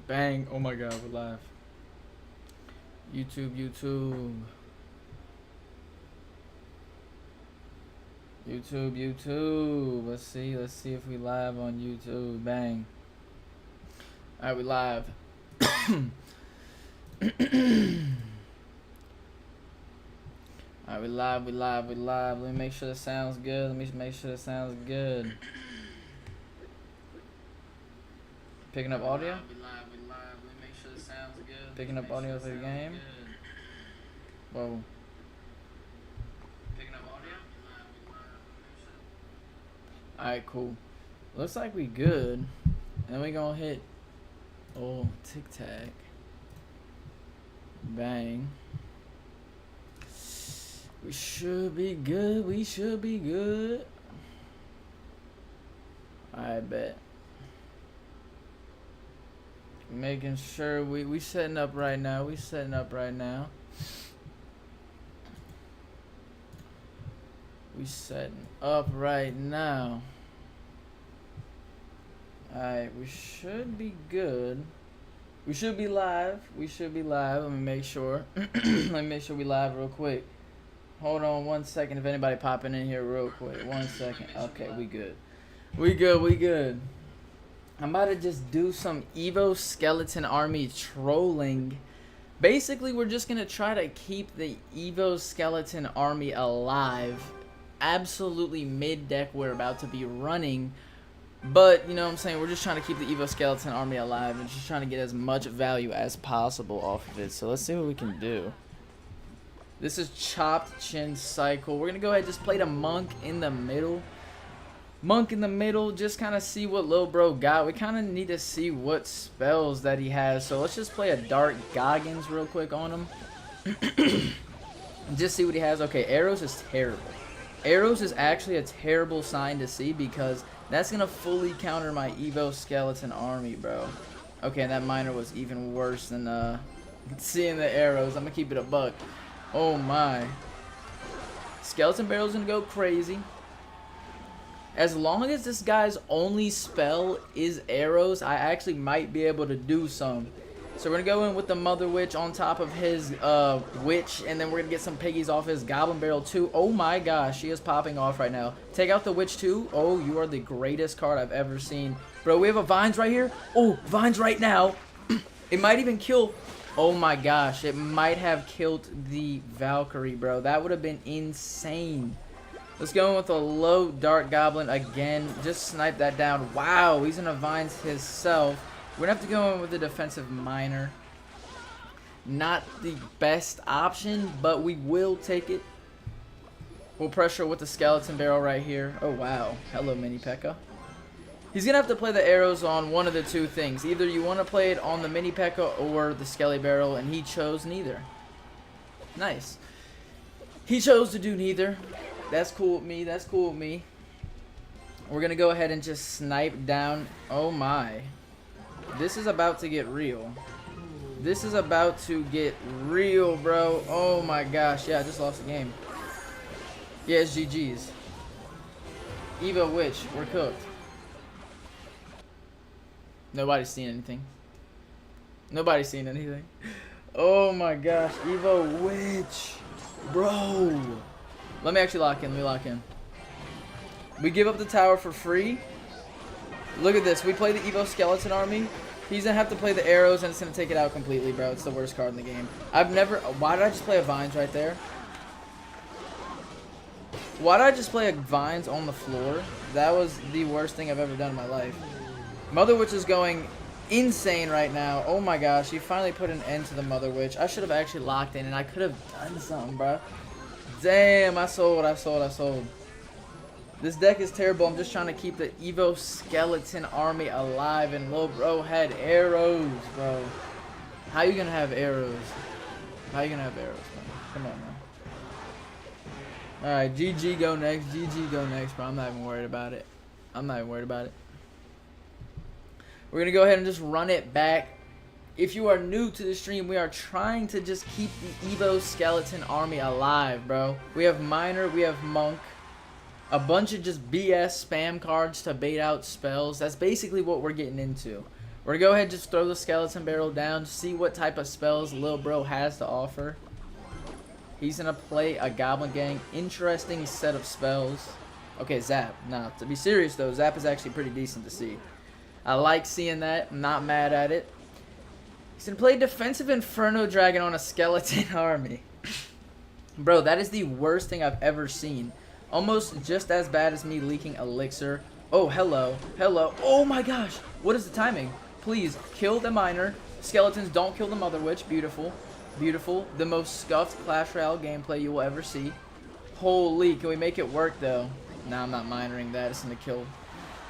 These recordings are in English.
Bang. Oh my god, we're live. YouTube. Let's see if we live on YouTube. Bang. Alright, we live. Alright, we live. Let me make sure the sound's good. Picking up audio? Picking up audio for the game? Whoa. Alright, cool. Looks like we good. And we gonna hit old tic tac. Bang. We should be good. I bet. Making sure we setting up right now. Alright, we should be good. We should be live. Let me make sure. Let me make sure we live real quick. Hold on 1 second if anybody popping in here real quick. 1 second. Okay, we good. We good. I'm about to just do some Evo Skeleton Army trolling. Basically, we're just going to try to keep the Evo Skeleton Army alive. Absolutely mid-deck we're about to be running. But, you know what I'm saying, we're just trying to keep the Evo Skeleton Army alive and just trying to get as much value as possible off of it. So let's see what we can do. This is Chopped Chin Cycle. We're going to go ahead and just play the Monk in the middle. Just kind of see what Lil Bro got. We kind of need to see what spells that he has. So let's just play a Dark Goggins real quick on him. Just see what he has. Okay, Arrows is terrible. Arrows is actually a terrible sign to see because that's going to fully counter my Evo Skeleton Army, bro. Okay, and that Miner was even worse than seeing the Arrows. I'm going to keep it a buck. Oh my. Skeleton Barrel's going to go crazy. As long as this guy's only spell is arrows, I actually might be able to do some. So we're going to go in with the Mother Witch on top of his Witch, and then we're going to get some piggies off his Goblin Barrel too. Oh my gosh, she is popping off right now. Take out the Witch too. Oh, you are the greatest card I've ever seen. Bro, we have a Vines right here. Oh, Vines right now. It might even kill. Oh my gosh, it might have killed the Valkyrie, bro. That would have been insane. Let's go in with a low Dark Goblin again. Just snipe that down. Wow, he's gonna Vines himself. We're gonna have to go in with the defensive Miner. Not the best option, but we will take it. We'll pressure with the Skeleton Barrel right here. Oh wow, hello Mini P.E.K.K.A. He's gonna have to play the arrows on one of the two things. Either you want to play it on the Mini P.E.K.K.A. or the Skelly Barrel, and he chose neither. Nice. He chose to do neither. That's cool with me. We're going to go ahead and just snipe down. Oh my. This is about to get real. Bro. Oh my gosh. Yeah, I just lost the game. Yeah, it's GG's. Evo Witch. We're cooked. Nobody's seen anything. Oh my gosh. Evo Witch. Bro. Let me actually lock in. We give up the tower for free. Look at this. We play the Evo Skeleton Army. He's going to have to play the arrows, and it's going to take it out completely, bro. It's the worst card in the game. Why did I just play a Vines right there? Why did I just play a Vines on the floor? That was the worst thing I've ever done in my life. Mother Witch is going insane right now. Oh my gosh. He finally put an end to the Mother Witch. I should have actually locked in, and I could have done something, bro. Damn, I sold. This deck is terrible. I'm just trying to keep the Evo Skeleton Army alive, and Lil Bro had arrows, bro. How you gonna have arrows? Man? Come on, man. Alright, GG go next, bro. I'm not even worried about it. We're gonna go ahead and just run it back. If you are new to the stream, we are trying to just keep the Evo Skeleton Army alive, bro. We have Miner, we have Monk. A bunch of just BS spam cards to bait out spells. That's basically what we're getting into. We're going to go ahead and just throw the skeleton barrel down. See what type of spells Lil Bro has to offer. He's going to play a Goblin Gang. Interesting set of spells. Okay, Zap. Nah, to be serious though, Zap is actually pretty decent to see. I like seeing that. I'm not mad at it. He's going to play Defensive Inferno Dragon on a skeleton army. Bro, that is the worst thing I've ever seen. Almost just as bad as me leaking Elixir. Oh, hello. Hello. Oh my gosh. What is the timing? Please, kill the miner. Skeletons, don't kill the Mother Witch. Beautiful. Beautiful. The most scuffed Clash Royale gameplay you will ever see. Holy, can we make it work though? Nah, I'm not minoring that. It's going to kill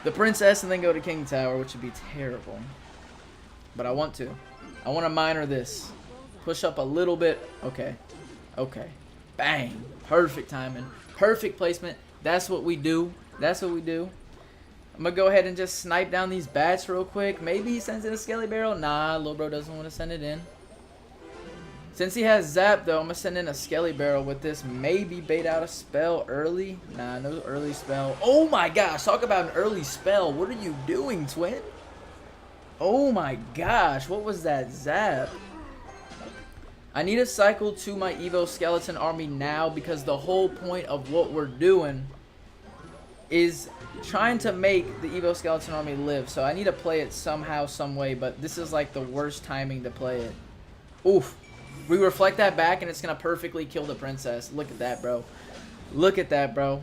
the princess and then go to King Tower, which would be terrible. But I want to. I want to minor this. Push up a little bit. Okay. Okay. Bang. Perfect timing. Perfect placement. That's what we do. That's what we do. I'm going to go ahead and just snipe down these bats real quick. Maybe he sends in a Skelly Barrel. Nah, Lil Bro doesn't want to send it in. Since he has Zap, though, I'm going to send in a Skelly Barrel with this. Maybe bait out a spell early. Nah, no early spell. Oh, my gosh. Talk about an early spell. What are you doing, twin? Oh, my gosh. What was that Zap? I need to cycle to my Evo Skeleton Army now because the whole point of what we're doing is trying to make the Evo Skeleton Army live. So I need to play it somehow, some way, but this is like the worst timing to play it. Oof. We reflect that back and it's going to perfectly kill the princess. Look at that, bro. Look at that, bro.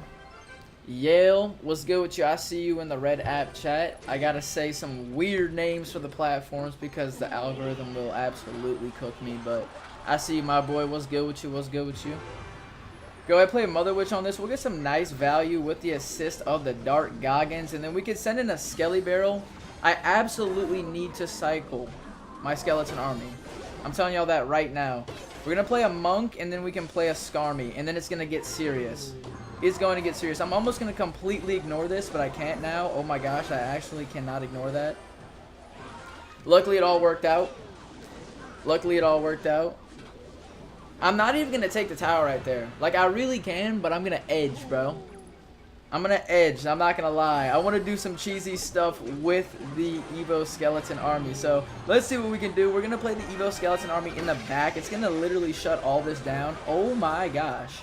Yale, what's good with you? I see you in the red app chat. I got to say some weird names for the platforms because the algorithm will absolutely cook me, but I see you, my boy. What's good with you? What's good with you? Go ahead and play Mother Witch on this. We'll get some nice value with the assist of the Dark Goggins. And then we can send in a Skelly Barrel. I absolutely need to cycle my Skeleton Army. I'm telling y'all that right now. We're going to play a Monk, and then we can play a Skarmy. And then it's going to get serious. It's going to get serious. I'm almost going to completely ignore this, but I can't now. Oh my gosh, I actually cannot ignore that. Luckily, it all worked out. Luckily, it all worked out. I'm not even going to take the tower right there. Like, I really can, but I'm going to edge, bro. I'm going to edge. I'm not going to lie. I want to do some cheesy stuff with the Evo Skeleton Army. So, let's see what we can do. We're going to play the Evo Skeleton Army in the back. It's going to literally shut all this down. Oh, my gosh.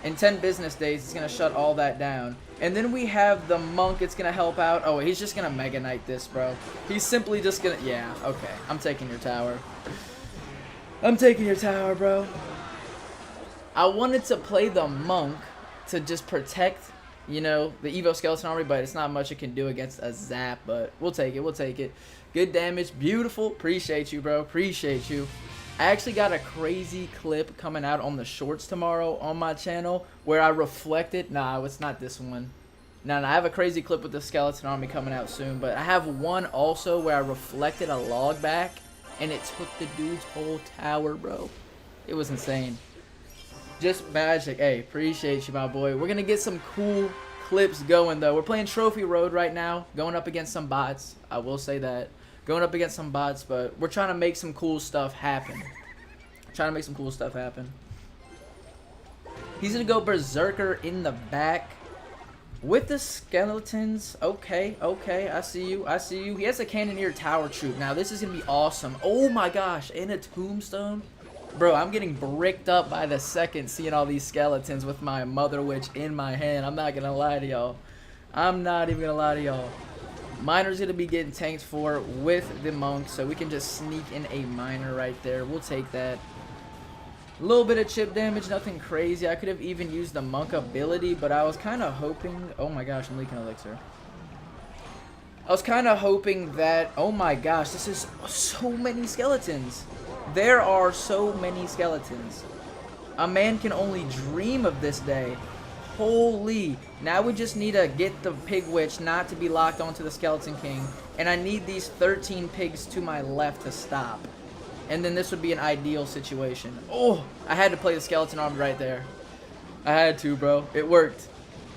In 10 business days, it's going to shut all that down. And then we have the Monk. It's going to help out. Oh, he's just going to Mega Knight this, bro. He's simply just going to... Yeah, okay. I'm taking your tower. I'm taking your tower, bro. I wanted to play the Monk to just protect, you know, the Evo Skeleton Army, but it's not much it can do against a Zap, but we'll take it. We'll take it. Good damage. Beautiful. Appreciate you, bro. Appreciate you. I actually got a crazy clip coming out on the shorts tomorrow on my channel where I reflected. Nah, it's not this one. No, I have a crazy clip with the Skeleton Army coming out soon, but I have one also where I reflected a log back. And it took the dude's whole tower, bro. It was insane. Just magic. Hey, appreciate you, my boy. We're going to get some cool clips going, though. We're playing Trophy Road right now. Going up against some bots. I will say that. Going up against some bots, but we're trying to make some cool stuff happen. Trying to make some cool stuff happen. He's going to go Berserker in the back. With the skeletons, okay, I see you, I see you. He has a Cannoneer Tower Troop. Now, this is going to be awesome. Oh my gosh, and a Tombstone? Bro, I'm getting bricked up by the second seeing all these skeletons with my Mother Witch in my hand. I'm not going to lie to y'all. I'm not even going to lie to y'all. Miner's going to be getting tanked for with the Monk, so we can just sneak in a Miner right there. We'll take that. A little bit of chip damage, nothing crazy. I could have even used the Monk ability, but I was kind of hoping... Oh my gosh, I'm leaking Elixir. I was kind of hoping that... Oh my gosh, this is so many skeletons. There are so many skeletons. A man can only dream of this day. Holy. Now we just need to get the Pig Witch not to be locked onto the Skeleton King. And I need these 13 pigs to my left to stop. And then this would be an ideal situation. Oh, I had to play the Skeleton Army right there. I had to, bro. It worked.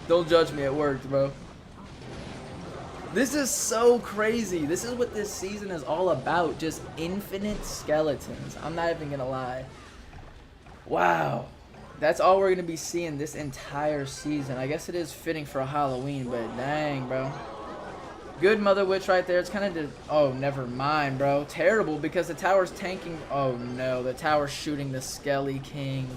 Don't judge me. It worked, bro. This is so crazy. This is what this season is all about. Just infinite skeletons. I'm not even going to lie. Wow. That's all we're going to be seeing this entire season. I guess it is fitting for Halloween, but dang, bro. Good Mother Witch right there. It's kind of... Oh, never mind, bro. Terrible, because the tower's tanking... Oh, no. The tower's shooting the Skelly King.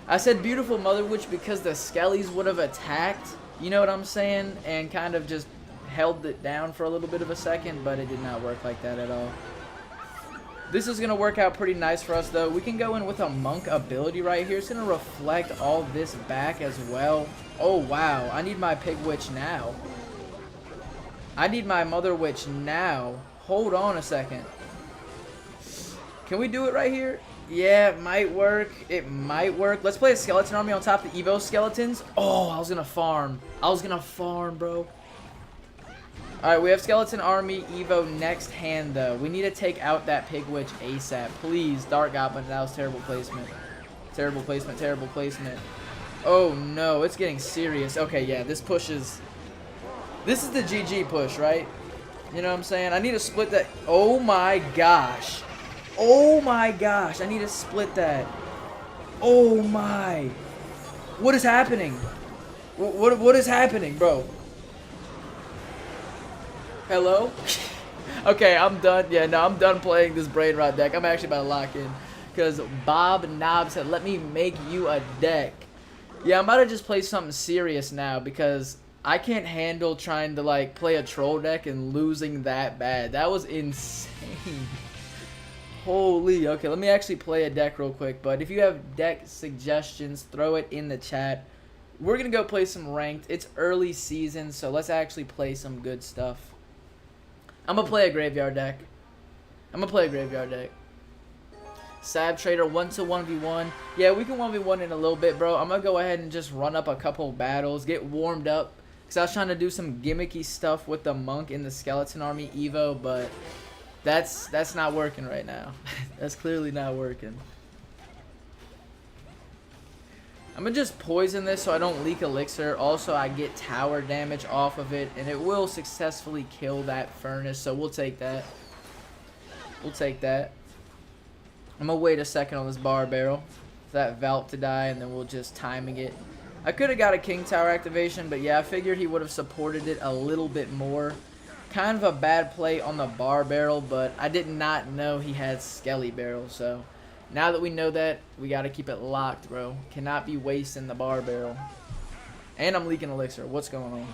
I said beautiful Mother Witch because the Skellies would have attacked, you know what I'm saying? And kind of just held it down for a little bit of a second, but it did not work like that at all. This is going to work out pretty nice for us, though. We can go in with a Monk ability right here. It's going to reflect all this back as well. Oh, wow. I need my Pig Witch now. I need my Mother Witch now. Hold on a second. Can we do it right here? Yeah, it might work. It might work. Let's play a Skeleton Army on top of the Evo Skeletons. Oh, I was going to farm. I was going to farm, bro. Alright, we have Skeleton Army Evo next hand, though. We need to take out that Pig Witch ASAP. Please, Dark Goblin. That was terrible placement. Terrible placement, terrible placement. Oh, no. It's getting serious. Okay, yeah, this push is... This is the GG push, right? You know what I'm saying? I need to split that. Oh, my gosh. Oh, my gosh. I need to split that. Oh, my. What is happening? What is happening, bro? Hello? Okay, I'm done. Yeah, no, I'm done playing this Brain Rot deck. I'm actually about to lock in. Because Bob Knob said, let me make you a deck. Yeah, I'm about to just play something serious now. Because I can't handle trying to, like, play a troll deck and losing that bad. That was insane. Holy. Okay, let me actually play a deck real quick. But if you have deck suggestions, throw it in the chat. We're going to go play some ranked. It's early season, so let's actually play some good stuff. I'm going to play a graveyard deck. Sab Trader 1-1v1. Yeah, we can 1v1 in a little bit, bro. I'm going to go ahead and just run up a couple battles, get warmed up. Because I was trying to do some gimmicky stuff with the Monk in the Skeleton Army Evo, but that's not working right now. That's clearly not working. I'm going to just poison this so I don't leak elixir. Also, I get tower damage off of it, and it will successfully kill that furnace, so we'll take that. We'll take that. I'm going to wait a second on this bar barrel for that Valk to die, and then we'll just timing it. I could have got a King Tower activation, but yeah, I figured he would have supported it a little bit more. Kind of a bad play on the bar barrel, but I did not know he had Skelly barrel, so... Now that we know that, we got to keep it locked, bro. Cannot be wasting the bar barrel. And I'm leaking elixir. What's going on?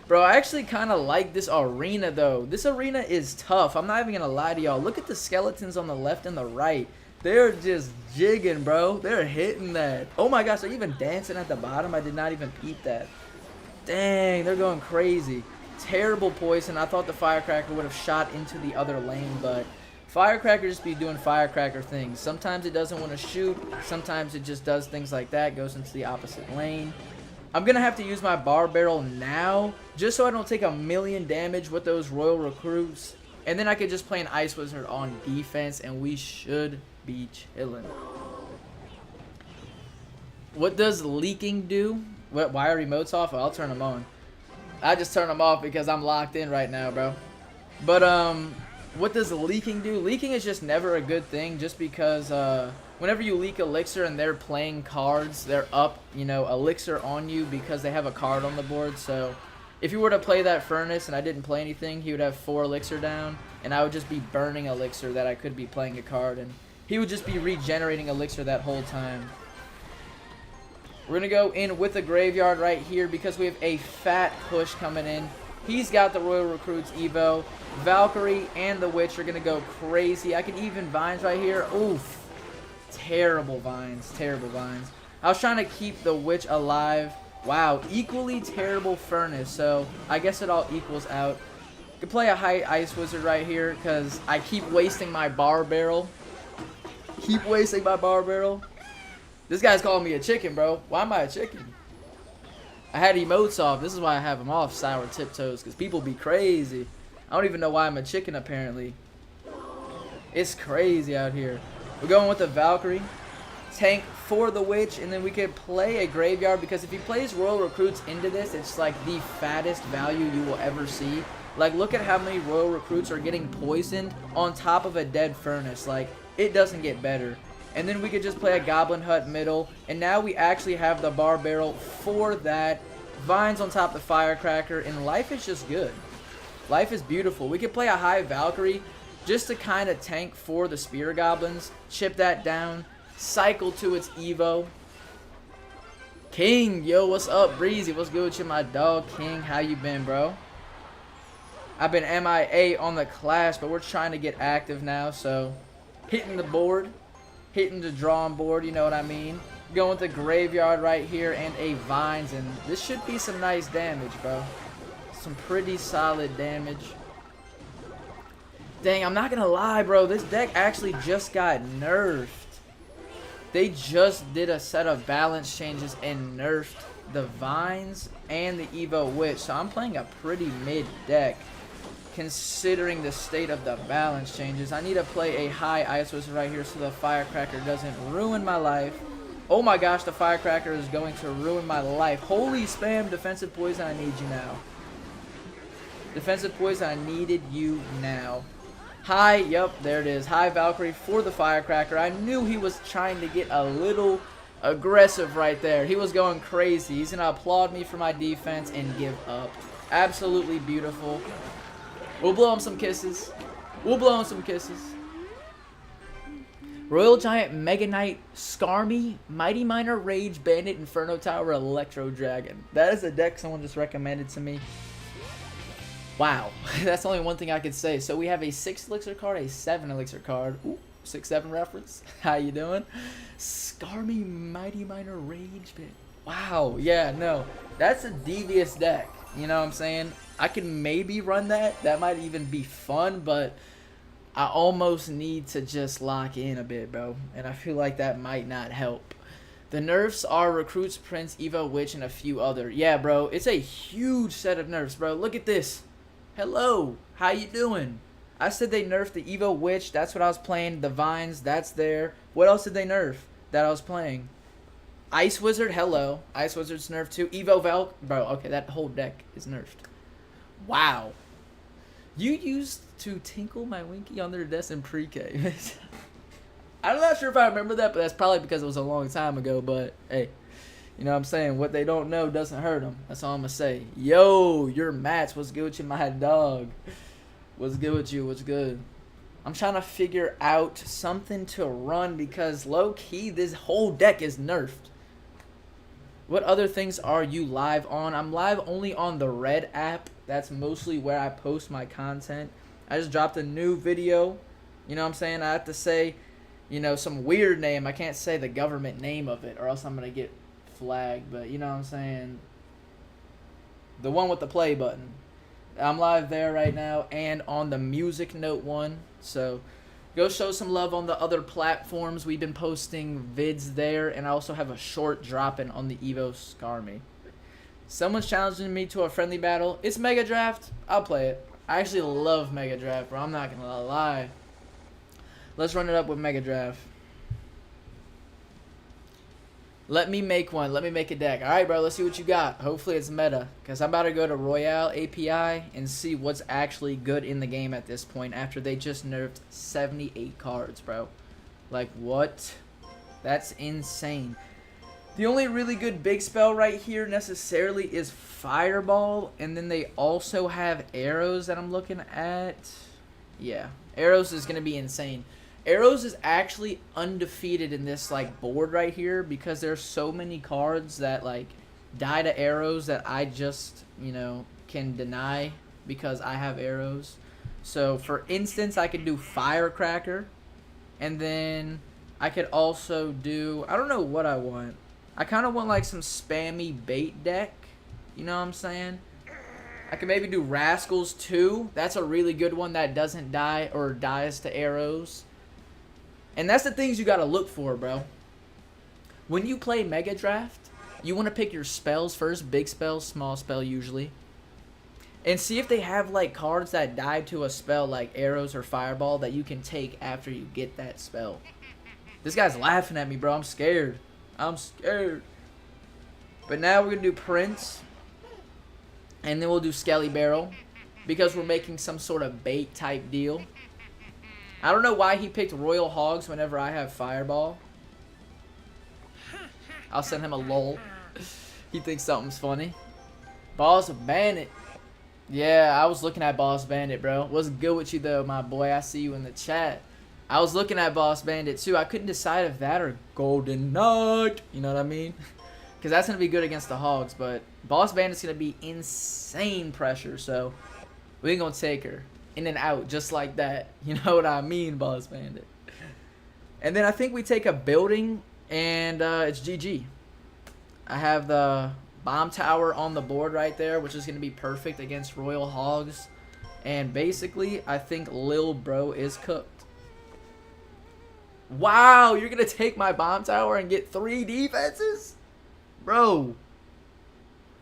Bro, I actually kind of like this arena, though. This arena is tough. I'm not even going to lie to y'all. Look at the skeletons on the left and the right. They're just jigging, bro. They're hitting that. Oh, my gosh. They're even dancing at the bottom. I did not even peep that. Dang, they're going crazy. Terrible poison. I thought the Firecracker would have shot into the other lane, but Firecracker just be doing Firecracker things. Sometimes it doesn't want to shoot. Sometimes it just does things like that, goes into the opposite lane. I'm going to have to use my bar barrel now, just so I don't take a million damage with those Royal Recruits. And then I could just play an Ice Wizard on defense, and we should be chilling. What does leaking do? Why are remotes off? I'll turn them on. I just turn them off because I'm locked in right now, bro. But, what does leaking do? Leaking is just never a good thing just because, whenever you leak elixir and they're playing cards, they're up, you know, elixir on you because they have a card on the board. So, if you were to play that furnace and I didn't play anything, he would have 4 elixir down, and I would just be burning elixir that I could be playing a card, and he would just be regenerating elixir that whole time. We're going to go in with the graveyard right here because we have a fat push coming in. He's got the Royal Recruits Evo. Valkyrie and the Witch are going to go crazy. I can even Vines right here. Oof. Terrible Vines. Terrible Vines. I was trying to keep the Witch alive. Wow. Equally terrible Furnace. So I guess it all equals out. Could play a high Ice Wizard right here because I keep wasting my bar barrel. Keep wasting my bar barrel. This guy's calling me a chicken, bro. Why am I a chicken? I had emotes off. This is why I have them off, Sour Tiptoes, because people be crazy. I don't even know why I'm a chicken, apparently. It's crazy out here. We're going with the Valkyrie. Tank for the Witch, and then we could play a Graveyard, because if he plays Royal Recruits into this, it's like the fattest value you will ever see. Like, look at how many Royal Recruits are getting poisoned on top of a dead Furnace. Like, it doesn't get better. And then we could just play a Goblin Hut middle. And now we actually have the bar barrel for that. Vines on top of the Firecracker. And life is just good. Life is beautiful. We could play a high Valkyrie just to kind of tank for the Spear Goblins. Chip that down. Cycle to its Evo. King, yo, what's up? Breezy, what's good with you, my dog? King, how you been, bro? I've been MIA on the Clash, but we're trying to get active now, so hitting the board, hitting the drawing board, you know what I mean? Going with the Graveyard right here and a Vines, and this should be some nice damage, bro. Some pretty solid damage. Dang, I'm not gonna lie, bro. This deck actually just got nerfed. They just did a set of balance changes and nerfed the Vines and the Evo Witch. So I'm playing a pretty mid deck considering the state of the balance changes. I need to play a high Ice Wizard right here so the Firecracker doesn't ruin my life. Oh my gosh, the Firecracker is going to ruin my life. Holy spam, Defensive Poison, I need you now. Defensive Poison, I needed you now. High, yep, there it is. High Valkyrie for the Firecracker. I knew he was trying to get a little aggressive right there. He was going crazy. He's going to applaud me for my defense and give up. Absolutely beautiful. We'll blow him some kisses. We'll blow him some kisses. Royal Giant, Mega Knight, Skarmy, Mighty Miner, Rage, Bandit, Inferno Tower, Electro Dragon. That is a deck someone just recommended to me. Wow, that's only one thing I could say. So we have a 6 elixir card, a 7 elixir card. Ooh, 6-7 reference. How you doing? Skarmy, Mighty Miner, Rage Bit. Wow, yeah, no. That's a devious deck. You know what I'm saying? I could maybe run that. That might even be fun, but I almost need to just lock in a bit, bro. And I feel like that might not help. The nerfs are Recruits, Prince, Evo, Witch, and a few other. Yeah, bro, it's a huge set of nerfs, bro. Look at this. Hello, how you doing? I said they nerfed the Evo Witch. That's what I was playing. The Vines, that's there. What else did they nerf that I was playing? Ice Wizard, hello. Ice Wizard's nerfed too. Evo Valk, bro, okay, that whole deck is nerfed. Wow. You used to tinkle my winky on their desk in pre-K. I'm not sure if I remember that, but that's probably because it was a long time ago, but hey. You know what I'm saying? What they don't know doesn't hurt them. That's all I'm going to say. Yo, your Mats. What's good with you, my dog? What's good with you? What's good? I'm trying to figure out something to run because low-key, this whole deck is nerfed. What other things are you live on? I'm live only on the Red app. That's mostly where I post my content. I just dropped a new video. You know what I'm saying? I have to say, you know, some weird name. I can't say the government name of it or else I'm going to get flag, but you know what I'm saying, the one with the play button. I'm live there right now and on the Music Note one, so go show some love on the other platforms. We've been posting vids there, and I also have a short dropping on the Evo Skarmy. Someone's challenging me to a friendly battle. It's Mega Draft. I'll play it. I actually love Mega Draft, bro. I'm not gonna lie. Let's run it up with Mega Draft. Let me make one. Let me make a deck. All right, bro. Let's see what you got. Hopefully it's meta. Because I'm about to go to Royale API and see what's actually good in the game at this point after they just nerfed 78 cards, bro. Like, what? That's insane. The only really good big spell right here necessarily is Fireball. And then they also have Arrows that I'm looking at. Yeah. Arrows is going to be insane. Arrows is actually undefeated in this like board right here because there's so many cards that like die to Arrows that I just, you know, can deny because I have Arrows. So for instance, I could do Firecracker, and then I could also do, I don't know what I want. I kind of want like some spammy bait deck, you know what I'm saying? I could maybe do Rascals too. That's a really good one that doesn't die or dies to Arrows. And that's the things you got to look for, bro. When you play Mega Draft, you want to pick your spells first. Big spell, small spell usually. And see if they have like cards that die to a spell like Arrows or Fireball that you can take after you get that spell. This guy's laughing at me, bro. I'm scared. I'm scared. But now we're going to do Prince. And then we'll do Skelly Barrel. Because we're making some sort of bait type deal. I don't know why he picked Royal Hogs whenever I have Fireball. I'll send him a lol. He thinks something's funny. Boss Bandit. Yeah, I was looking at Boss Bandit, bro. What's good with you, though, my boy? I see you in the chat. I was looking at Boss Bandit, too. I couldn't decide if that or Golden Knight. You know what I mean? Because that's going to be good against the Hogs. But Boss Bandit's going to be insane pressure. So we're going to take her in and out just like that. You know what I mean, Boss Bandit. And then I think we take a building, and it's GG. I have the bomb tower on the board right there, which is going to be perfect against Royal Hogs. And basically, I think Lil Bro is cooked. Wow, you're going to take my bomb tower and get 3 defenses? Bro,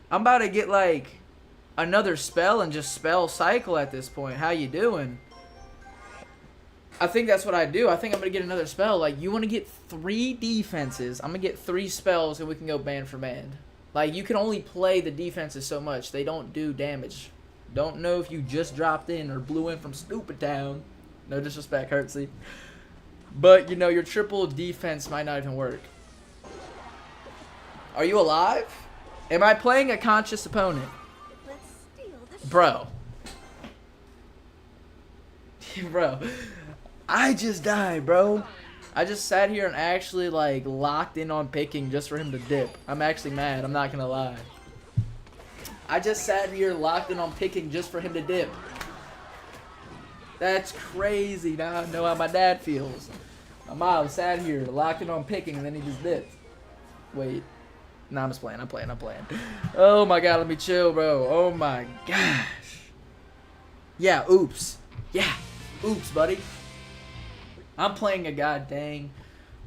I'm about to get like another spell and just spell cycle at this point. How you doing? I think that's what I do. I think I'm going to get another spell. Like, you want to get 3 defenses. I'm going to get 3 spells and we can go band for band. Like, you can only play the defenses so much. They don't do damage. Don't know if you just dropped in or blew in from Stupid Town. No disrespect, Hertzy. But, you know, your triple defense might not even work. Are you alive? Am I playing a conscious opponent? Bro. Bro. I just died, bro. I just sat here and actually, like, locked in on picking just for him to dip. I'm actually mad. I'm not going to lie. I just sat here locked in on picking just for him to dip. That's crazy. Now I know how my dad feels. My mom sat here locked in on picking and then he just dipped. Wait. Nah, I'm just playing. I'm playing. Oh, my God. Let me chill, bro. Oh, my gosh. Yeah, oops. Yeah. Oops, buddy. I'm playing a goddamn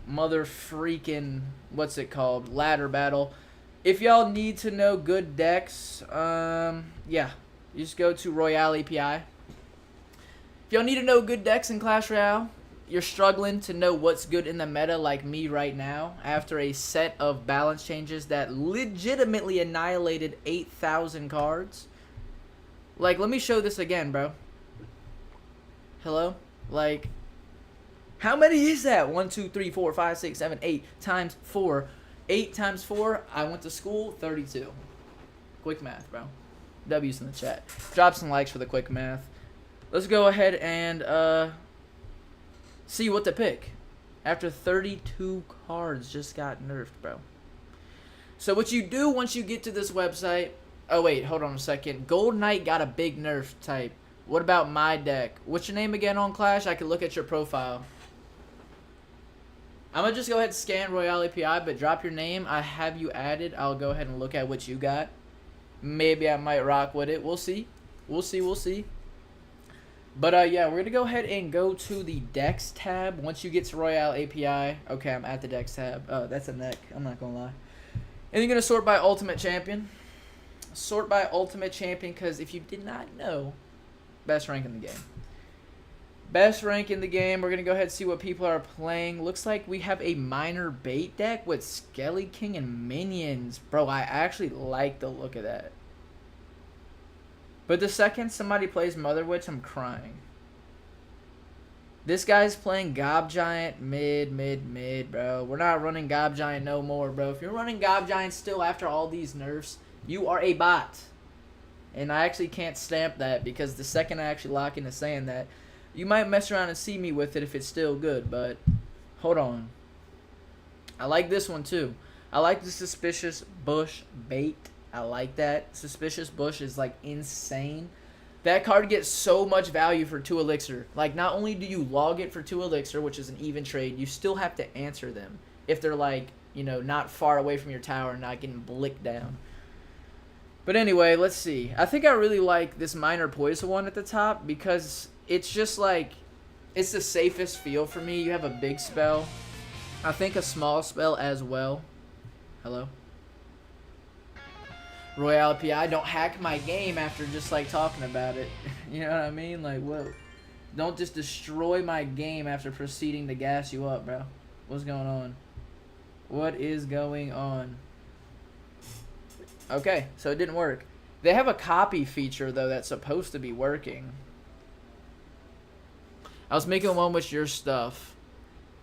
mother freaking, what's it called, ladder battle. If y'all need to know good decks, yeah, you just go to Royale API. If y'all need to know good decks in Clash Royale, you're struggling to know what's good in the meta like me right now, after a set of balance changes that legitimately annihilated 8,000 cards. Like, let me show this again, bro. Hello? Like, how many is that? 1, 2, 3, 4, 5, 6, 7, 8 times 4. 8 times 4, I went to school, 32. Quick math, bro. W's in the chat. Drop some likes for the quick math. Let's go ahead and see what to pick. After 32 cards just got nerfed, bro. So what you do once you get to this website... Oh, wait, hold on a second. Gold Knight got a big nerf type. What about my deck? What's your name again on Clash? I can look at your profile. I'm going to just go ahead and scan Royale API, but drop your name. I have you added. I'll go ahead and look at what you got. Maybe I might rock with it. We'll see. We'll see. But, yeah, we're going to go ahead and go to the Decks tab. Once you get to Royale API. Okay, I'm at the Decks tab. Oh, that's a neck. I'm not going to lie. And you're going to sort by Ultimate Champion. Sort by Ultimate Champion, because if you did not know, best rank in the game. Best rank in the game. We're going to go ahead and see what people are playing. Looks like we have a minor bait deck with Skelly King and minions. Bro, I actually like the look of that. But the second somebody plays Mother Witch, I'm crying. This guy's playing Gob Giant mid, bro. We're not running Gob Giant no more, bro. If you're running Gob Giant still after all these nerfs, you are a bot. And I actually can't stamp that, because the second I actually lock into saying that, you might mess around and see me with it if it's still good, but hold on. I like this one too. I like the Suspicious Bush bait. I like that. Suspicious Bush is like insane. That card gets so much value for 2 elixir. Like, not only do you log it for 2 elixir, which is an even trade, you still have to answer them if they're like, you know, not far away from your tower and not getting blicked down. But anyway, let's see. I think I really like this minor poison one at the top, because it's just like, it's the safest feel for me. You have a big spell. I think a small spell as well. Hello? Royale PI, don't hack my game after just like talking about it. You know what I mean? Like, whoa. Don't just destroy my game after proceeding to gas you up, bro. What's going on? What is going on? Okay, so it didn't work. They have a copy feature, though, that's supposed to be working. I was making one with your stuff.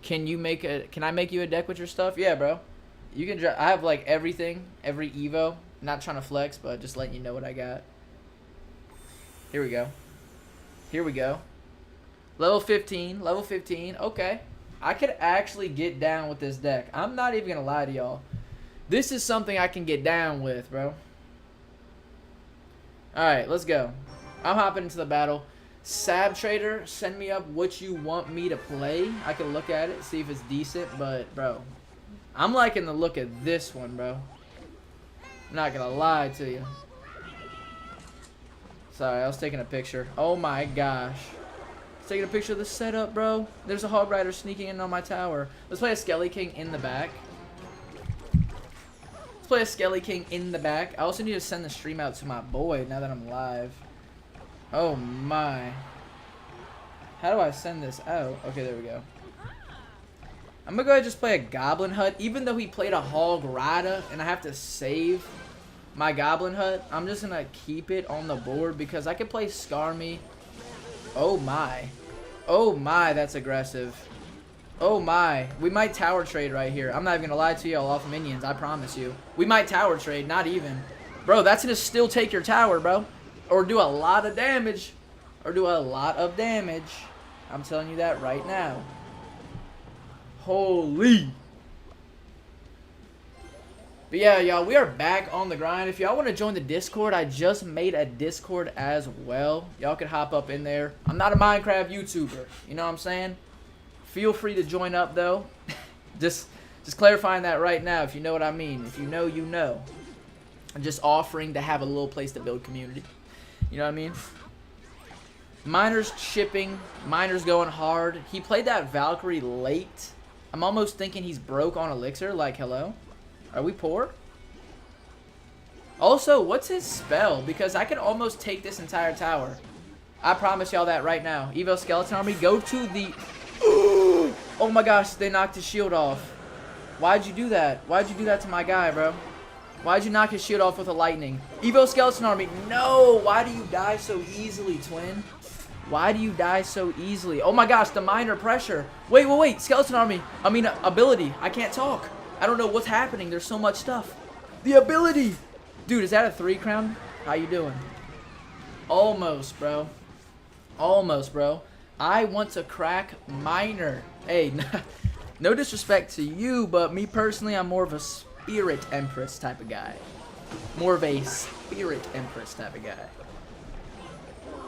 Can I make you a deck with your stuff? Yeah, bro. You can I have like everything, every Evo. Not trying to flex, but just letting you know what I got. Here we go. Here we go. Level 15. Level 15. Okay. I could actually get down with this deck. I'm not even going to lie to y'all. This is something I can get down with, bro. Alright, let's go. I'm hopping into the battle. Sab Trader, send me up what you want me to play. I can look at it, see if it's decent, but, bro, I'm liking the look of this one, bro. I'm not gonna lie to you. Sorry, I was taking a picture. Oh my gosh. I was taking a picture of the setup, bro. There's a Hog Rider sneaking in on my tower. Let's play a Skelly King in the back. Let's play a Skelly King in the back. I also need to send the stream out to my boy now that I'm live. Oh my. How do I send this out? Okay, there we go. I'm gonna go ahead and just play a Goblin Hut. Even though he played a Hog Rider and I have to save my Goblin Hut, I'm just gonna keep it on the board because I can play Skarmy. Oh my. Oh my, that's aggressive. Oh my. We might tower trade right here. I'm not even gonna lie to y'all off minions, I promise you. We might tower trade, not even. Bro, that's gonna still take your tower, bro. Or do a lot of damage. Or do a lot of damage. I'm telling you that right now. Holy. But yeah, y'all, we are back on the grind. If y'all want to join the Discord, I just made a Discord as well. Y'all can hop up in there. I'm not a Minecraft YouTuber. You know what I'm saying? Feel free to join up, though. just clarifying that right now, if you know what I mean. If you know, you know. I'm just offering to have a little place to build community. You know what I mean? Miner's chipping. Miner's going hard. He played that Valkyrie late. I'm almost thinking he's broke on Elixir. Like, hello? Are we poor? Also, what's his spell? Because I could almost take this entire tower. I promise y'all that right now. Evo Skeleton Army, go to the... Oh my gosh, they knocked his shield off. Why'd you do that? Why'd you do that to my guy, bro? Why'd you knock his shield off with a lightning? Evo Skeleton Army, no! Why do you die so easily, twin? Why do you die so easily? Oh my gosh, the miner pressure. Wait. Skeleton Army. I mean, ability. I can't talk. I don't know what's happening. There's so much stuff. The ability. Dude, is that a 3 crown? How you doing? Almost, bro. Almost, bro. I want to crack miner. Hey, no disrespect to you, but me personally, I'm more of a Spirit Empress type of guy. More of a Spirit Empress type of guy.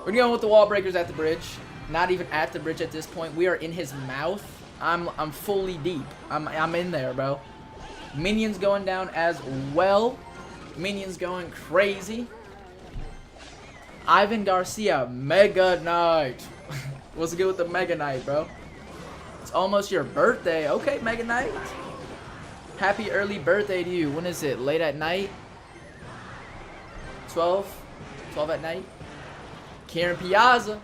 We're going with the wall breakers at the bridge. Not even at the bridge at this point. We are in his mouth. I'm fully deep. I'm in there, bro. Minions going down as well. Minions going crazy. Ivan Garcia, Mega Knight. What's good with the Mega Knight, bro? It's almost your birthday. Okay, Mega Knight. Happy early birthday to you. When is it? Late at night? 12? 12 at night? Kieran Piazza.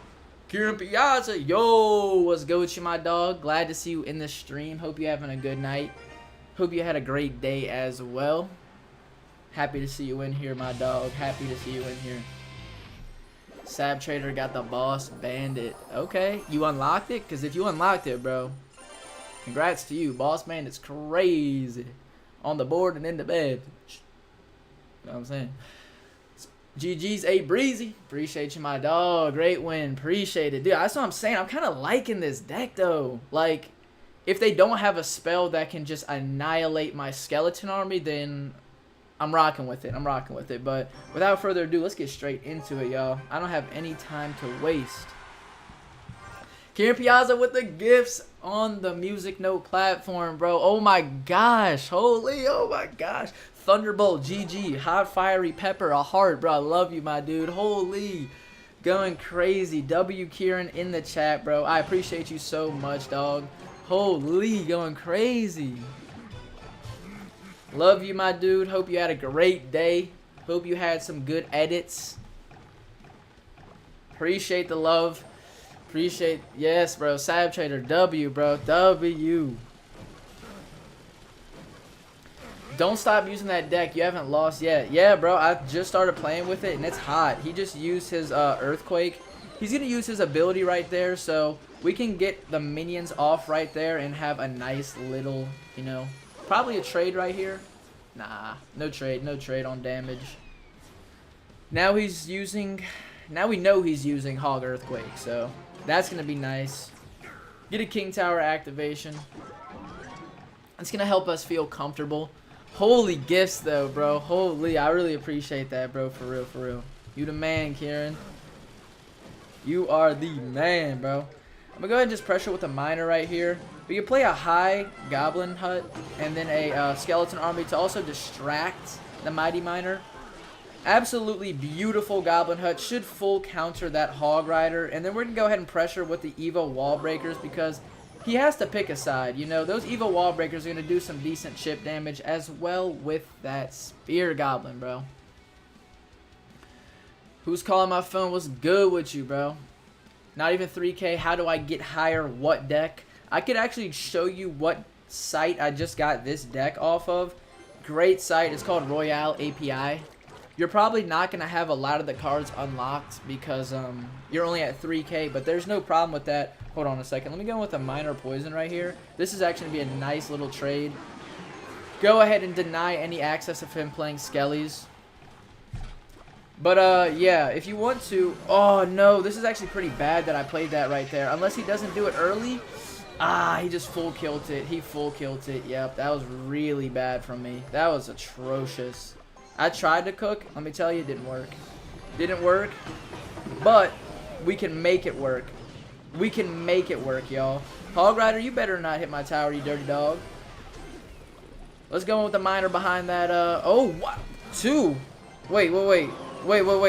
Kieran Piazza. Yo, what's good with you, my dog? Glad to see you in the stream. Hope you're having a good night. Hope you had a great day as well. Happy to see you in here, my dog. Happy to see you in here. Sab Trader got the Boss Bandit. Okay, you unlocked it? Because if you unlocked it, bro, congrats to you. Boss Bandit's crazy. On the board and in the bed. You know what I'm saying? GG's A Breezy. Appreciate you, my dog. Great win. Appreciate it. Dude, that's what I'm saying. I'm kind of liking this deck, though. Like, if they don't have a spell that can just annihilate my Skeleton Army, then I'm rocking with it. I'm rocking with it. But without further ado, let's get straight into it, y'all. I don't have any time to waste. Kieran Piazza with the gifts on the Music Note platform, bro. Oh, my gosh. Holy, oh, my gosh. Thunderbolt, GG, Hot Fiery Pepper, a heart, bro. I love you, my dude. Holy, going crazy. W Kieran in the chat, bro. I appreciate you so much, dog. Holy, going crazy. Love you, my dude. Hope you had a great day. Hope you had some good edits. Appreciate the love. Appreciate, yes, bro. Sab Trader, W, bro. W. Don't stop using that deck. You haven't lost yet. Yeah, bro. I just started playing with it, and it's hot. He just used his Earthquake. He's going to use his ability right there, so we can get the minions off right there and have a nice little, you know, Probably a trade right here. Nah, no trade. No trade on damage. Now he's using... Now we know he's using Hog Earthquake, so that's going to be nice. Get a King Tower activation. It's going to help us feel comfortable. Holy gifts, though, bro. Holy, I really appreciate that, bro. For real, for real. You the man, Kieran. You are the man, bro. I'm going to go ahead and just pressure with a miner right here. We can play a high Goblin Hut and then a Skeleton Army to also distract the Mighty Miner. Absolutely beautiful Goblin Hut. Should full counter that Hog Rider. And then we're going to go ahead and pressure with the Evo Wall Breakers because he has to pick a side. You know, those Evo Wall Breakers are going to do some decent chip damage as well with that Spear Goblin, bro. Who's calling my phone? What's good with you, bro? Not even 3K. How do I get higher? What deck? I could actually show you what site I just got this deck off of. Great site. It's called Royale API. You're probably not going to have a lot of the cards unlocked because you're only at 3K, but there's no problem with that. Hold on a second. Let me go with a Minor Poison right here. This is actually going to be a nice little trade. Go ahead and deny any access of him playing Skellies. But, yeah, if you want to... Oh, no, this is actually pretty bad that I played that right there. Unless he doesn't do it early. Ah, he just full killed it. He full killed it. Yep, that was really bad from me. That was atrocious. I tried to cook. Let me tell you, it didn't work. Didn't work. But we can make it work. We can make it work, y'all. Hog Rider, you better not hit my tower, you dirty dog. Let's go in with the miner behind that. Oh, what? 2. Wait.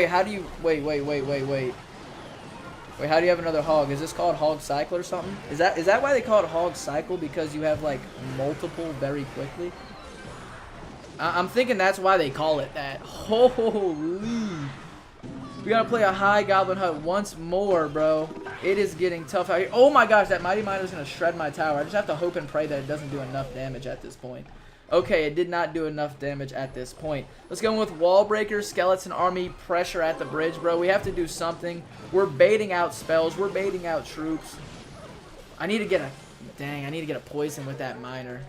How do you... Wait. Wait, how do you have another hog? Is this called Hog Cycle or something? Is that why they call it Hog Cycle? Because you have, like, multiple very quickly? I'm thinking that's why they call it that. Holy. We gotta play a high Goblin Hut once more, bro. It is getting tough out here. Oh my gosh, that Mighty Miner is gonna shred my tower. I just have to hope and pray that it doesn't do enough damage at this point. Okay, it did not do enough damage at this point. Let's go in with Wall Breakers, Skeleton Army, pressure at the bridge, bro. We have to do something. We're baiting out spells. We're baiting out troops. I need to get a... Dang, I need to get a poison with that miner.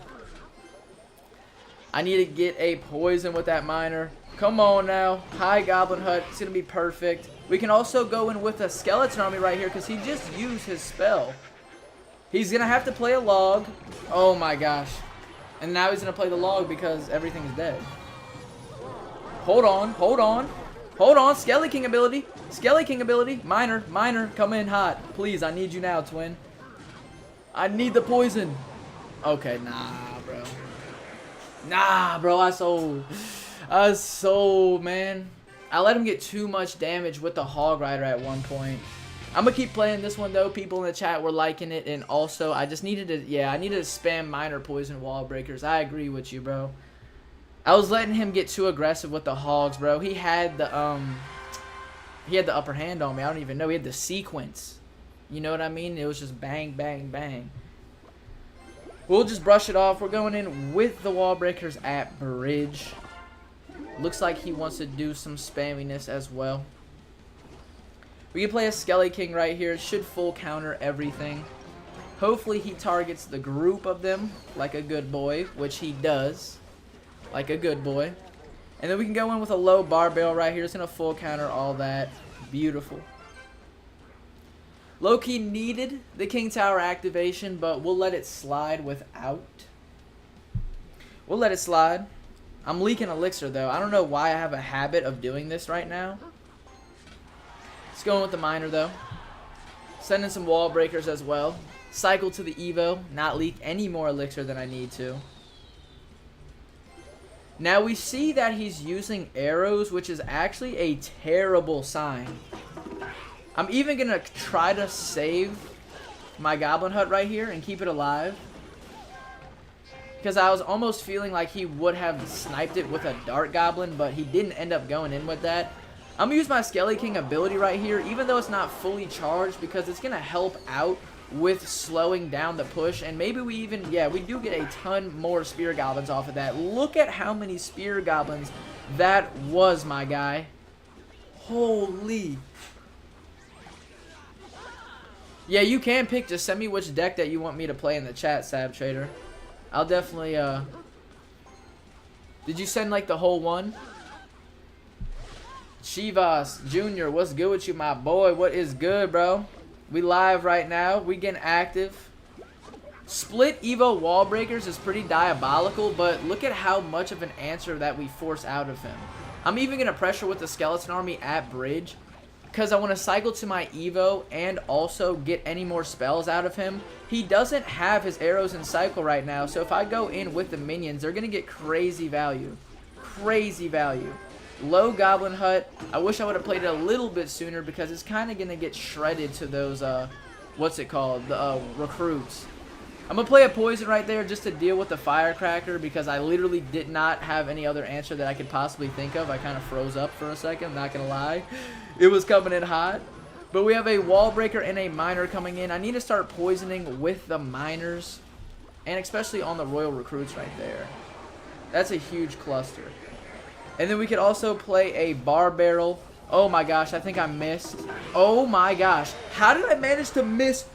I need to get a poison with that miner. Come on now. High Goblin Hut. It's going to be perfect. We can also go in with a Skeleton Army right here because he just used his spell. He's going to have to play a log. Oh my gosh. And now he's going to play the log because everything's dead. Hold on. Skelly King ability. Skelly King ability. Miner, come in hot. Please, I need you now, twin. I need the poison. Okay, nah, bro. I sold, man. I let him get too much damage with the Hog Rider at one point. I'm going to keep playing this one, though. People in the chat were liking it. And also, I just needed to, yeah, I needed to spam Minor Poison Wall Breakers. I agree with you, bro. I was letting him get too aggressive with the Hogs, bro. He had the upper hand on me. I don't even know. He had the sequence. You know what I mean? It was just bang, bang, bang. We'll just brush it off. We're going in with the Wall Breakers at bridge. Looks like he wants to do some spamminess as well. We can play a Skelly King right here. It should full counter everything. Hopefully he targets the group of them like a good boy, which he does. Like a good boy. And then we can go in with a low barbell right here. It's going to full counter all that. Beautiful. Low-key needed the King Tower activation, but we'll let it slide without. We'll let it slide. I'm leaking elixir, though. I don't know why I have a habit of doing this right now. Let's go in with the miner, though. Send in some wall breakers as well. Cycle to the Evo. Not leak any more elixir than I need to. Now we see that he's using arrows, which is actually a terrible sign. I'm even going to try to save my Goblin Hut right here and keep it alive. Because I was almost feeling like he would have sniped it with a Dart Goblin, but he didn't end up going in with that. I'm going to use my Skelly King ability right here, even though it's not fully charged, because it's going to help out with slowing down the push. And maybe we even, yeah, we do get a ton more Spear Goblins off of that. Look at how many Spear Goblins that was, my guy. Holy. Yeah, you can pick. Just send me which deck that you want me to play in the chat, Sab Trader. I'll definitely Did you send like the whole one? Chivas Jr., what's good with you, my boy? What is good, bro? We live right now. We getting active. Split Evo wall breakers is pretty diabolical, but look at how much of an answer that we force out of him. I'm even going to pressure with the skeleton army at bridge because I want to cycle to my Evo and also get any more spells out of him. He doesn't have his arrows in cycle right now, so if I go in with the minions, they're going to get crazy value. Crazy value. Low Goblin Hut. I wish I would have played it a little bit sooner because it's kind of going to get shredded to those, what's it called? The recruits. I'm going to play a poison right there just to deal with the firecracker because I literally did not have any other answer that I could possibly think of. I kind of froze up for a second, not going to lie. It was coming in hot. But we have a wall breaker and a miner coming in. I need to start poisoning with the miners and especially on the royal recruits right there. That's a huge cluster. And then we could also play a bar barrel. Oh my gosh, I think I missed. Oh my gosh. How did I manage to miss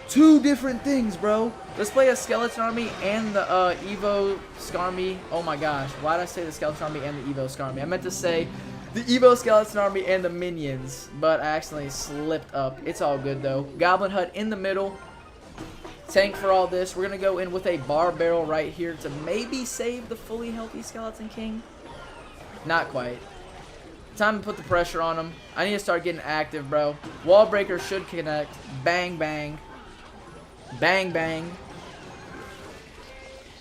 two different things, bro? Let's play a skeleton army and the Evo Skarmy. Oh my gosh. Why did I say the skeleton army and the Evo Skarmy? I meant to say the Evo skeleton army and the minions, but I accidentally slipped up. It's all good though. Goblin Hut in the middle. Tank for all this. We're going to go in with a bar barrel right here to maybe save the fully healthy Skeleton King. Not quite. Time to put the pressure on him. I need to start getting active, bro. Wall breaker should connect. Bang, bang. Bang, bang.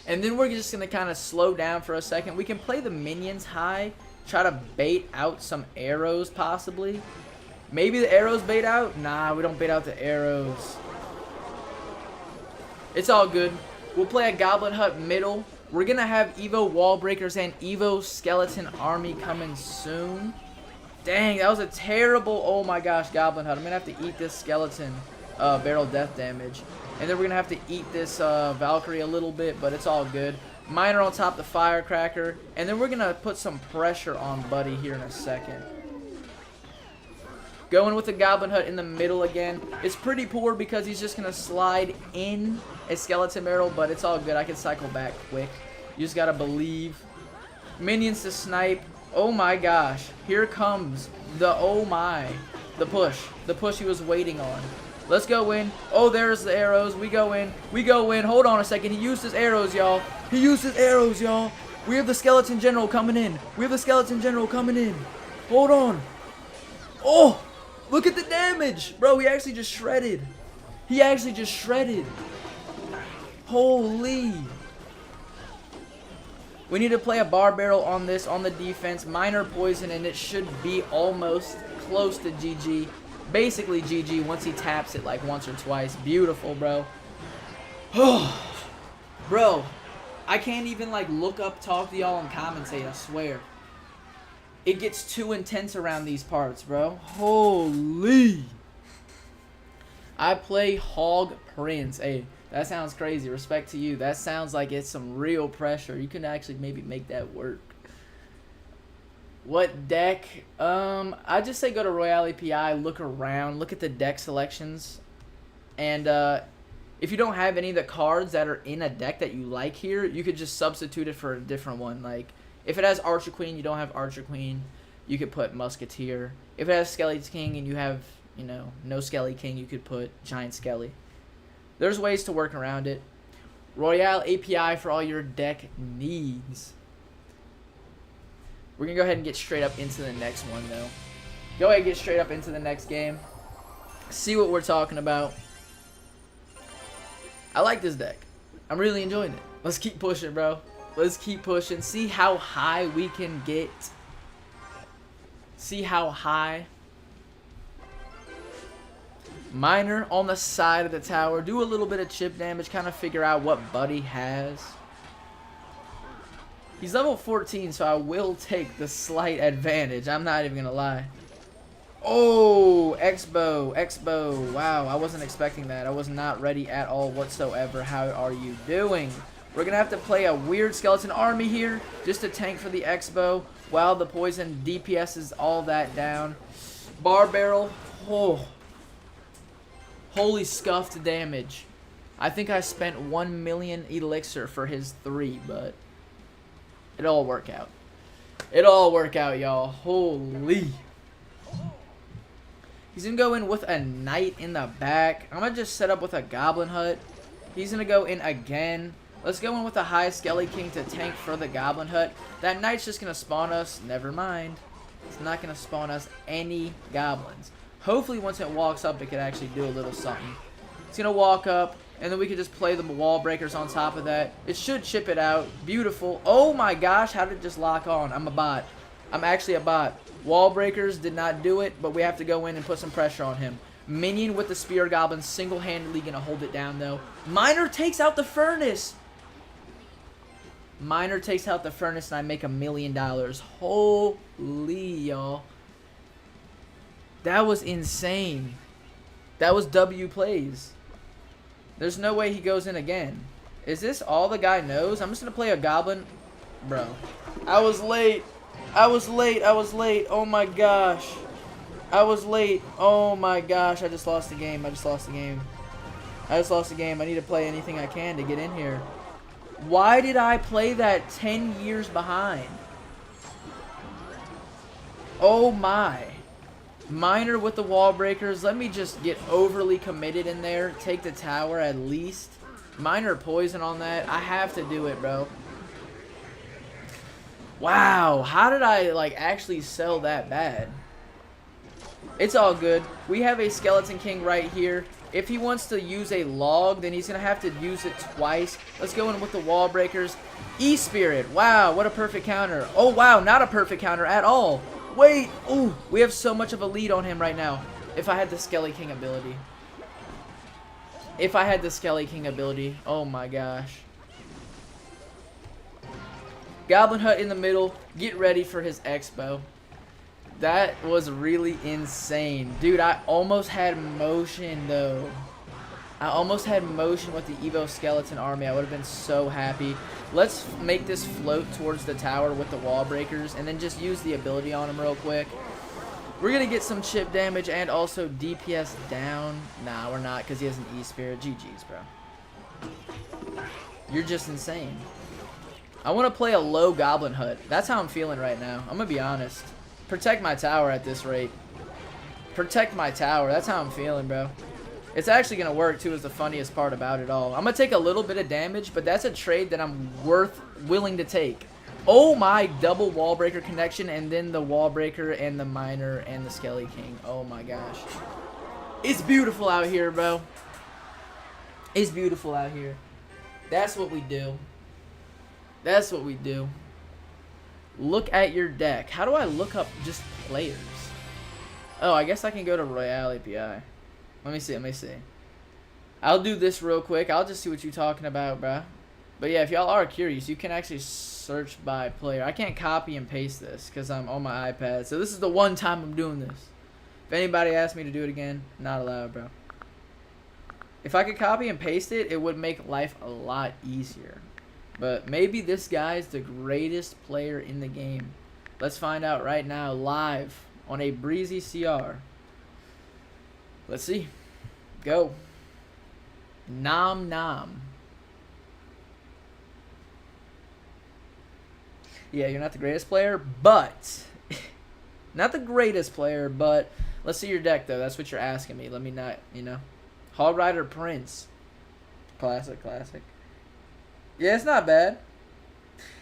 And then we're just going to kind of slow down for a second. We can play the minions high. Try to bait out some arrows, possibly. Maybe the arrows bait out? Nah, we don't bait out the arrows. It's all good. We'll play a Goblin Hut middle. We're going to have Evo Wall Breakers and Evo Skeleton Army coming soon. Dang, that was a terrible, oh my gosh, Goblin Hut. I'm going to have to eat this Skeleton barrel death damage. And then we're going to have to eat this Valkyrie a little bit, but it's all good. Miner on top of the Firecracker. And then we're going to put some pressure on Buddy here in a second. Going with the Goblin Hut in the middle again. It's pretty poor because he's just going to slide in a Skeleton Barrel, but it's all good. I can cycle back quick. You just got to believe. Minions to snipe. Oh my gosh. Here comes the oh my. The push. The push he was waiting on. Let's go in. Oh, there's the arrows. We go in. We go in. Hold on a second. He used his arrows, y'all. He used his arrows, y'all. We have the Skeleton General coming in. We have the Skeleton General coming in. Hold on. Oh! Look at the damage! Bro, he actually just shredded. He actually just shredded. Holy. We need to play a bar barrel on this, on the defense. Minor poison, and it should be almost close to GG. Basically GG once he taps it like once or twice. Beautiful, bro. Bro, I can't even like look up, talk to y'all, and commentate, I swear. It gets too intense around these parts, bro. Holy. I play Hog Prince. Hey, that sounds crazy. Respect to you. That sounds like it's some real pressure. You can actually maybe make that work. What deck? I just say go to Royale API, look around, look at the deck selections. And if you don't have any of the cards that are in a deck that you like here, you could just substitute it for a different one. Like, if it has Archer Queen, you don't have Archer Queen, you could put Musketeer. If it has Skelly King and you have, you know, no Skelly King, you could put Giant Skelly. There's ways to work around it. Royale API for all your deck needs. We're going to go ahead and get straight up into the next one, though. Go ahead and get straight up into the next game. See what we're talking about. I like this deck. I'm really enjoying it. Let's keep pushing, bro. Let's keep pushing. See how high we can get. See how high. Miner on the side of the tower. Do a little bit of chip damage. Kind of figure out what Buddy has. He's level 14, so I will take the slight advantage. I'm not even going to lie. Oh, Expo. Expo. Wow, I wasn't expecting that. I was not ready at all whatsoever. How are you doing? We're going to have to play a weird skeleton army here just to tank for the Expo while the poison DPS's all that down. Bar barrel. Oh. Holy scuffed damage. I think I spent 1 million elixir for his 3, but It'll all work out. It'll all work out, y'all. Holy. He's going to go in with a knight in the back. I'm going to just set up with a goblin hut. He's going to go in again. Let's go in with a high Skelly King to tank for the goblin hut. That knight's just going to spawn us. Never mind. It's not going to spawn us any goblins. Hopefully once it walks up, it could actually do a little something. It's going to walk up, and then we could just play the wall breakers on top of that. It should chip it out. Beautiful. Oh my gosh, how did it just lock on? I'm a bot. I'm actually a bot. Wall breakers did not do it, but we have to go in and put some pressure on him. Minion with the spear goblin single-handedly going to hold it down, though. Miner takes out the furnace. Miner takes out the furnace, and I make $1 million. Holy, y'all. That was insane. That was W plays. There's no way he goes in again. Is this all the guy knows? I'm just going to play a goblin. Bro. I was late. I was late. I was late. Oh my gosh. I was late. Oh my gosh. I just lost the game. I just lost the game. I just lost the game. I need to play anything I can to get in here. Why did I play that 10 years behind? Oh my. Miner with the wall breakers. Let me just get overly committed in there. Take the tower at least. Miner poison on that. I have to do it, bro. Wow. How did I, like, actually sell that bad? It's all good. We have a Skeleton King right here. If he wants to use a log, then he's going to have to use it twice. Let's go in with the wall breakers. E-Spirit. Wow, what a perfect counter. Oh, wow, not a perfect counter at all. Wait. Ooh, we have so much of a lead on him right now. If I had the Skelly King ability. If I had the Skelly King ability. Oh, my gosh. Goblin Hut in the middle. Get ready for his expo. That was really insane. Dude, I almost had motion, though. I almost had motion with the Evo Skeleton Army. I would have been so happy. Let's make this float towards the tower with the wall breakers, and then just use the ability on him real quick. We're going to get some chip damage and also DPS down. Nah, we're not, because he has an E-Spirit. GG's, bro. You're just insane. I want to play a low Goblin Hut. That's how I'm feeling right now. I'm going to be honest. Protect my tower at this rate. Protect my tower. That's how I'm feeling, bro. It's actually going to work, too, is the funniest part about it all. I'm going to take a little bit of damage, but that's a trade that I'm willing to take. Oh, my double wall breaker connection, and then the wall breaker and the miner and the Skelly King. Oh, my gosh. It's beautiful out here, bro. It's beautiful out here. That's what we do. That's what we do. Look at your deck. How do I look up just players? Oh, I guess I can go to Royale API. Let me see. Let me see. I'll do this real quick. I'll just see what you're talking about, bruh. But yeah, if y'all are curious, you can actually search by player. I can't copy and paste this because I'm on my iPad. So this is the one time I'm doing this. If anybody asks me to do it again, not allowed, bro. If I could copy and paste it, it would make life a lot easier. But maybe this guy's the greatest player in the game. Let's find out right now, live on a breezy CR. Let's see. Go. Nom nom. Yeah, you're not the greatest player, but... not the greatest player, but... let's see your deck, though. That's what you're asking me. Let me not, you know. Hall Rider Prince. Classic, classic. Yeah, it's not bad.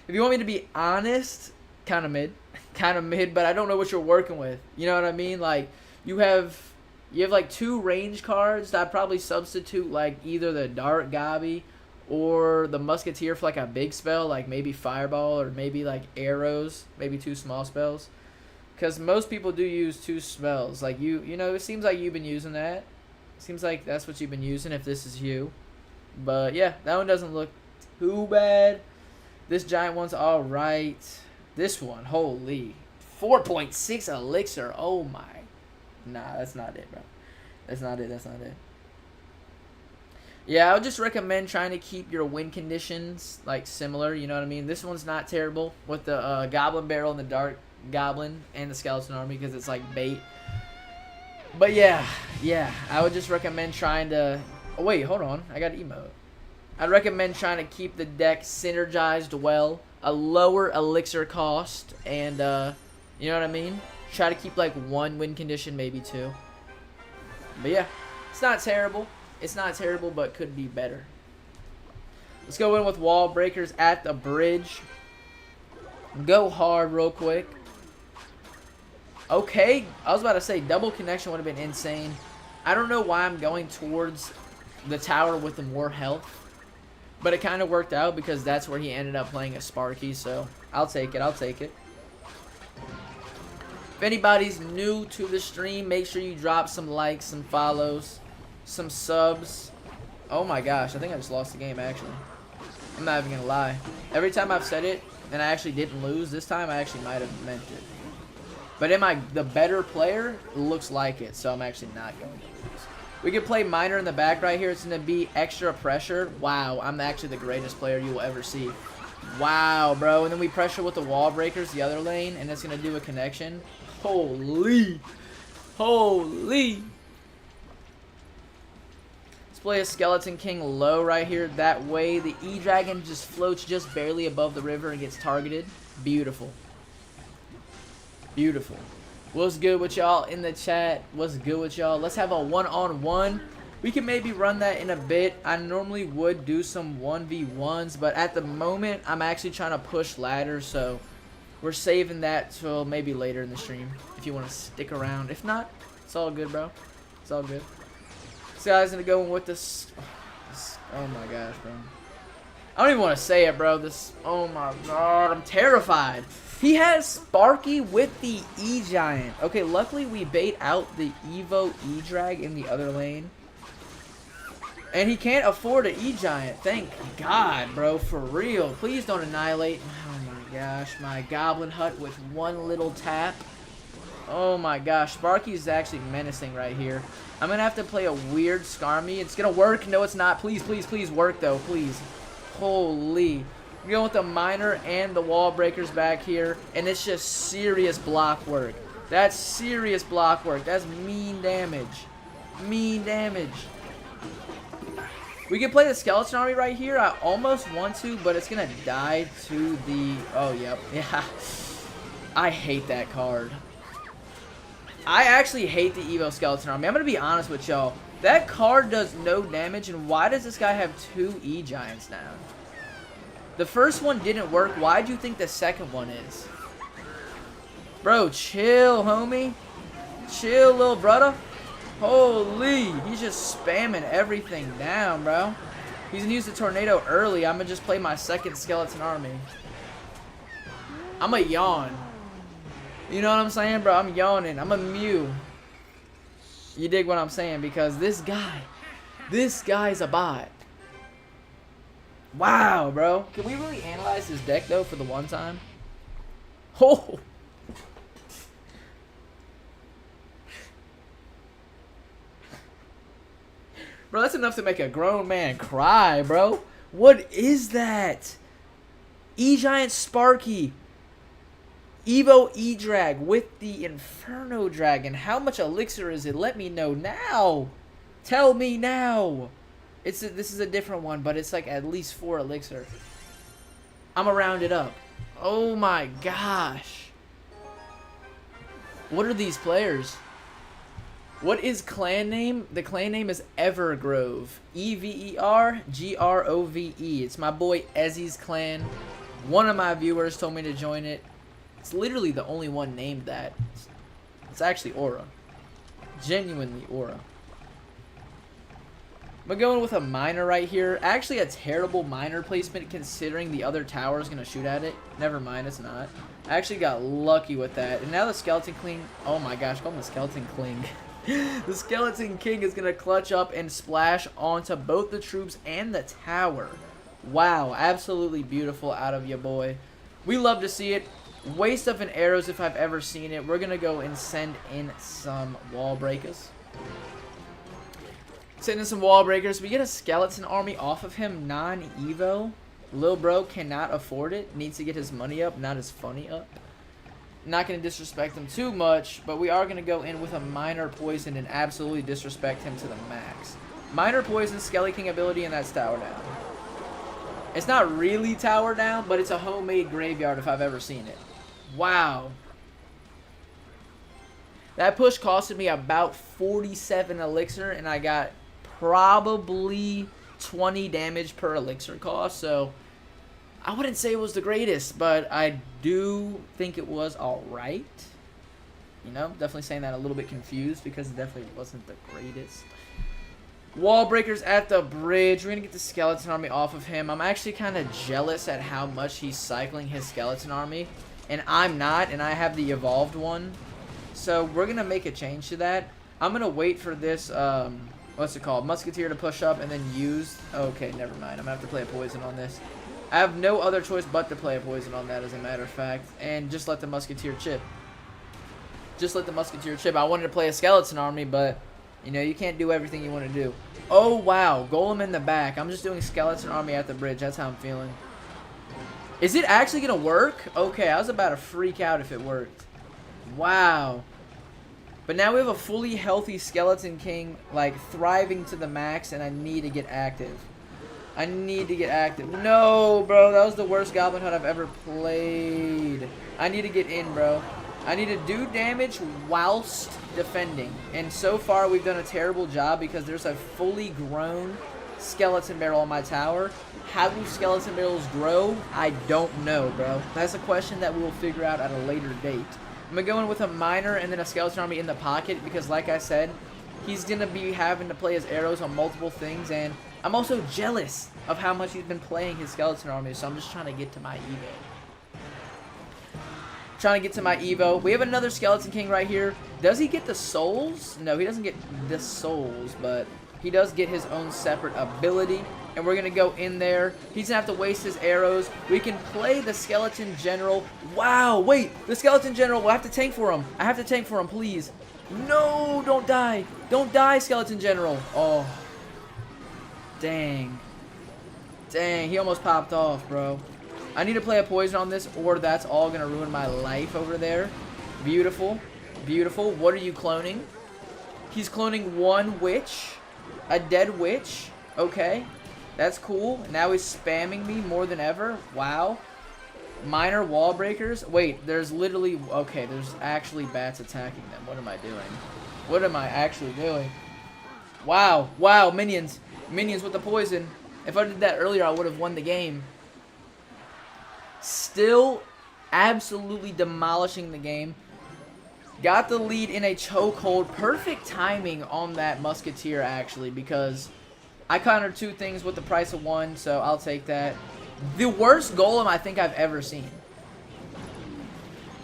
If you want me to be honest, kind of mid. Kind of mid, but I don't know what you're working with. You know what I mean? Like, you have like 2 range cards that I'd probably substitute like either the Dark Gobby or the Musketeer for like a big spell, like maybe Fireball or maybe like Arrows, maybe 2 small spells. Because most people do use 2 spells. Like you know, it seems like you've been using that. Seems like that's what you've been using if this is you. But yeah, that one doesn't look too bad. This giant one's alright. This one, holy. 4.6 elixir. Oh my. Nah, that's not it, bro. That's not it. That's not it. Yeah, I would just recommend trying to keep your win conditions like similar. You know what I mean? This one's not terrible with the Goblin Barrel and the Dark Goblin and the Skeleton Army because it's like bait. But yeah, I would just recommend trying to... oh, wait, hold on. I got emote. I'd recommend trying to keep the deck synergized well a lower elixir cost, and you know what I mean? Try to keep like 1 win condition, maybe 2. But yeah, it's not terrible. It's not terrible, but could be better. Let's go in with wall breakers at the bridge. Go hard real quick. Okay, I was about to say double connection would have been insane. I don't know why I'm going towards the tower with the more health. But it kind of worked out because that's where he ended up playing a Sparky. So I'll take it. I'll take it. If anybody's new to the stream, make sure you drop some likes, some follows, some subs. Oh my gosh, I think I just lost the game actually. I'm not even going to lie. Every time I've said it and I actually didn't lose, this time I actually might have meant it. But am I the better player? It looks like it, so I'm actually not going to lose. We can play miner in the back right here. It's going to be extra pressure. Wow, I'm actually the greatest player you will ever see. Wow, bro. And then we pressure with the wall breakers, the other lane, and it's going to do a connection. Holy. Holy. Let's play a Skeleton King low right here. That way the E-Dragon just floats just barely above the river and gets targeted. Beautiful. Beautiful. What's good with y'all in the chat? What's good with y'all? Let's have a one-on-one. We can maybe run that in a bit. I normally would do some 1v1s, but at the moment, I'm actually trying to push ladders, so we're saving that till maybe later in the stream if you want to stick around. If not, it's all good, bro. It's all good. This guy's going to go in with this. Oh, my gosh, bro. I don't even want to say it, bro. Oh, my God. I'm terrified. He has Sparky with the E-Giant. Okay, luckily we bait out the Evo E-Drag in the other lane. And he can't afford an E-Giant. Thank God, bro. For real. Please don't annihilate. Oh my gosh. My Goblin Hut with one little tap. Oh my gosh. Sparky's actually menacing right here. I'm going to have to play a weird Skarmy. It's going to work. No, it's not. Please, please, please work, though. Please. Holy. We're going with the miner and the wall breakers back here. And it's just serious block work. That's serious block work. That's mean damage. Mean damage. We can play the Skeleton Army right here. I almost want to, but it's going to die to the... Oh, yep. Yeah. I hate that card. I actually hate the Evo Skeleton Army. I'm going to be honest with y'all. That card does no damage, and why does this guy have 2 E-Giants now? The first one didn't work. Why do you think the second one is? Bro, chill, homie. Chill, little brother. Holy. He's just spamming everything down, bro. He's going to use the tornado early. I'm going to just play my second Skeleton Army. I'm a yawn. You know what I'm saying, bro? I'm yawning. I'm a mew. You dig what I'm saying? Because this guy's a bot. Wow, bro. Can we really analyze this deck, though, for the one time? Oh! Bro, that's enough to make a grown man cry, bro. What is that? E-Giant Sparky. Evo E-Drag with the Inferno Dragon. How much elixir is it? Let me know now. Tell me now. This is a different one, but it's like at least 4 elixir. I'm gonna round it up. Oh my gosh. What are these players? What is clan name? The clan name is Evergrove. E-V-E-R-G-R-O-V-E. It's my boy Ezzy's clan. One of my viewers told me to join it. It's literally the only one named that. It's actually Aura. Genuinely Aura. I'm going with a miner right here. Actually, a terrible miner placement considering the other tower is going to shoot at it. Never mind, it's not. I actually got lucky with that. And now the Skeleton King... Oh my gosh, call him the Skeleton King. The Skeleton King is going to clutch up and splash onto both the troops and the tower. Wow, absolutely beautiful out of your boy. We love to see it. Waste of an arrows if I've ever seen it. We're going to go and send in some wall breakers. Send in some wall breakers. We get a Skeleton Army off of him, non-Evo. Lil bro cannot afford it. Needs to get his money up, not his funny up. Not going to disrespect him too much, but we are going to go in with a Minor Poison and absolutely disrespect him to the max. Minor Poison, Skelly King ability, and that's tower down. It's not really tower down, but it's a homemade graveyard if I've ever seen it. Wow. That push costed me about 47 elixir, and I got probably 20 damage per elixir cost, so I wouldn't say it was the greatest, but I do think it was alright. You know, definitely saying that a little bit confused because it definitely wasn't the greatest. Wall breakers at the bridge. We're going to get the skeleton army off of him. I'm actually kind of jealous at how much he's cycling his skeleton army, and I'm not, and I have the evolved one. So we're going to make a change to that. I'm going to wait for this, what's it called, musketeer to push up and then use, okay, never mind. I'm going to have to play a poison on this. I have no other choice but to play a poison on that, as a matter of fact, and just let the musketeer chip. Just let the musketeer chip. I wanted to play a skeleton army, but, you know, you can't do everything you want to do. Oh, wow, golem in the back. I'm just doing skeleton army at the bridge. That's how I'm feeling. Is it actually going to work? Okay, I was about to freak out if it worked. Wow. But now we have a fully healthy Skeleton King, like, thriving to the max, and I need to get active. I need to get active. No, bro, that was the worst Goblin Hunt I've ever played. I need to get in, bro. I need to do damage whilst defending. And so far, we've done a terrible job because there's a fully grown skeleton barrel on my tower. How do skeleton barrels grow? I don't know, bro. That's a question that we will figure out at a later date. I'm going to go in with a miner and then a skeleton army in the pocket because, like I said, he's going to be having to play his arrows on multiple things. And I'm also jealous of how much he's been playing his skeleton army, so I'm just trying to get to my Evo. Trying to get to my Evo. We have another Skeleton King right here. Does he get the souls? No, he doesn't get the souls, but he does get his own separate ability. And we're going to go in there. He's going to have to waste his arrows. We can play the Skeleton General. Wow, wait. The Skeleton General. We'll have to tank for him. I have to tank for him, please. No, don't die. Don't die, Skeleton General. Oh. Dang. Dang, he almost popped off, bro. I need to play a poison on this, or that's all going to ruin my life over there. Beautiful. Beautiful. What are you cloning? He's cloning one witch. A dead witch. Okay. That's cool. Now he's spamming me more than ever. Wow. Minor wall breakers. Wait, there's literally... Okay, there's actually bats attacking them. What am I doing? What am I actually doing? Wow. Wow, minions. Minions with the poison. If I did that earlier, I would have won the game. Still absolutely demolishing the game. Got the lead in a chokehold. Perfect timing on that musketeer, actually, because I countered two things with the price of one, so I'll take that. The worst golem I think I've ever seen.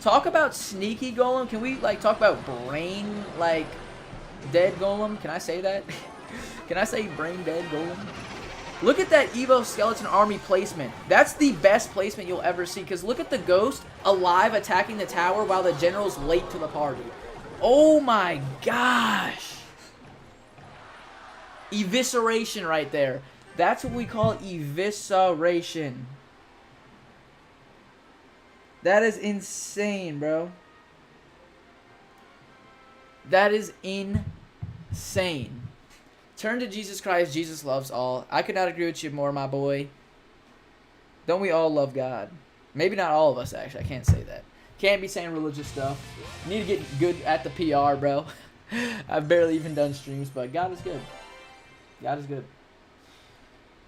Talk about sneaky golem. Can we, like, talk about brain, like, dead golem? Can I say that? Can I say brain dead golem? Look at that Evo Skeleton Army placement. That's the best placement you'll ever see, because look at the ghost alive attacking the tower while the general's late to the party. Oh my gosh. Evisceration right there. That's what we call evisceration. That is insane, bro. That is insane. Turn to Jesus Christ. Jesus loves all. I could not agree with you more, my boy. Don't we all love God? Maybe not all of us, actually. I can't say that. Can't be saying religious stuff. Need to get good at the PR, bro. I've barely even done streams, but God is good. God is good.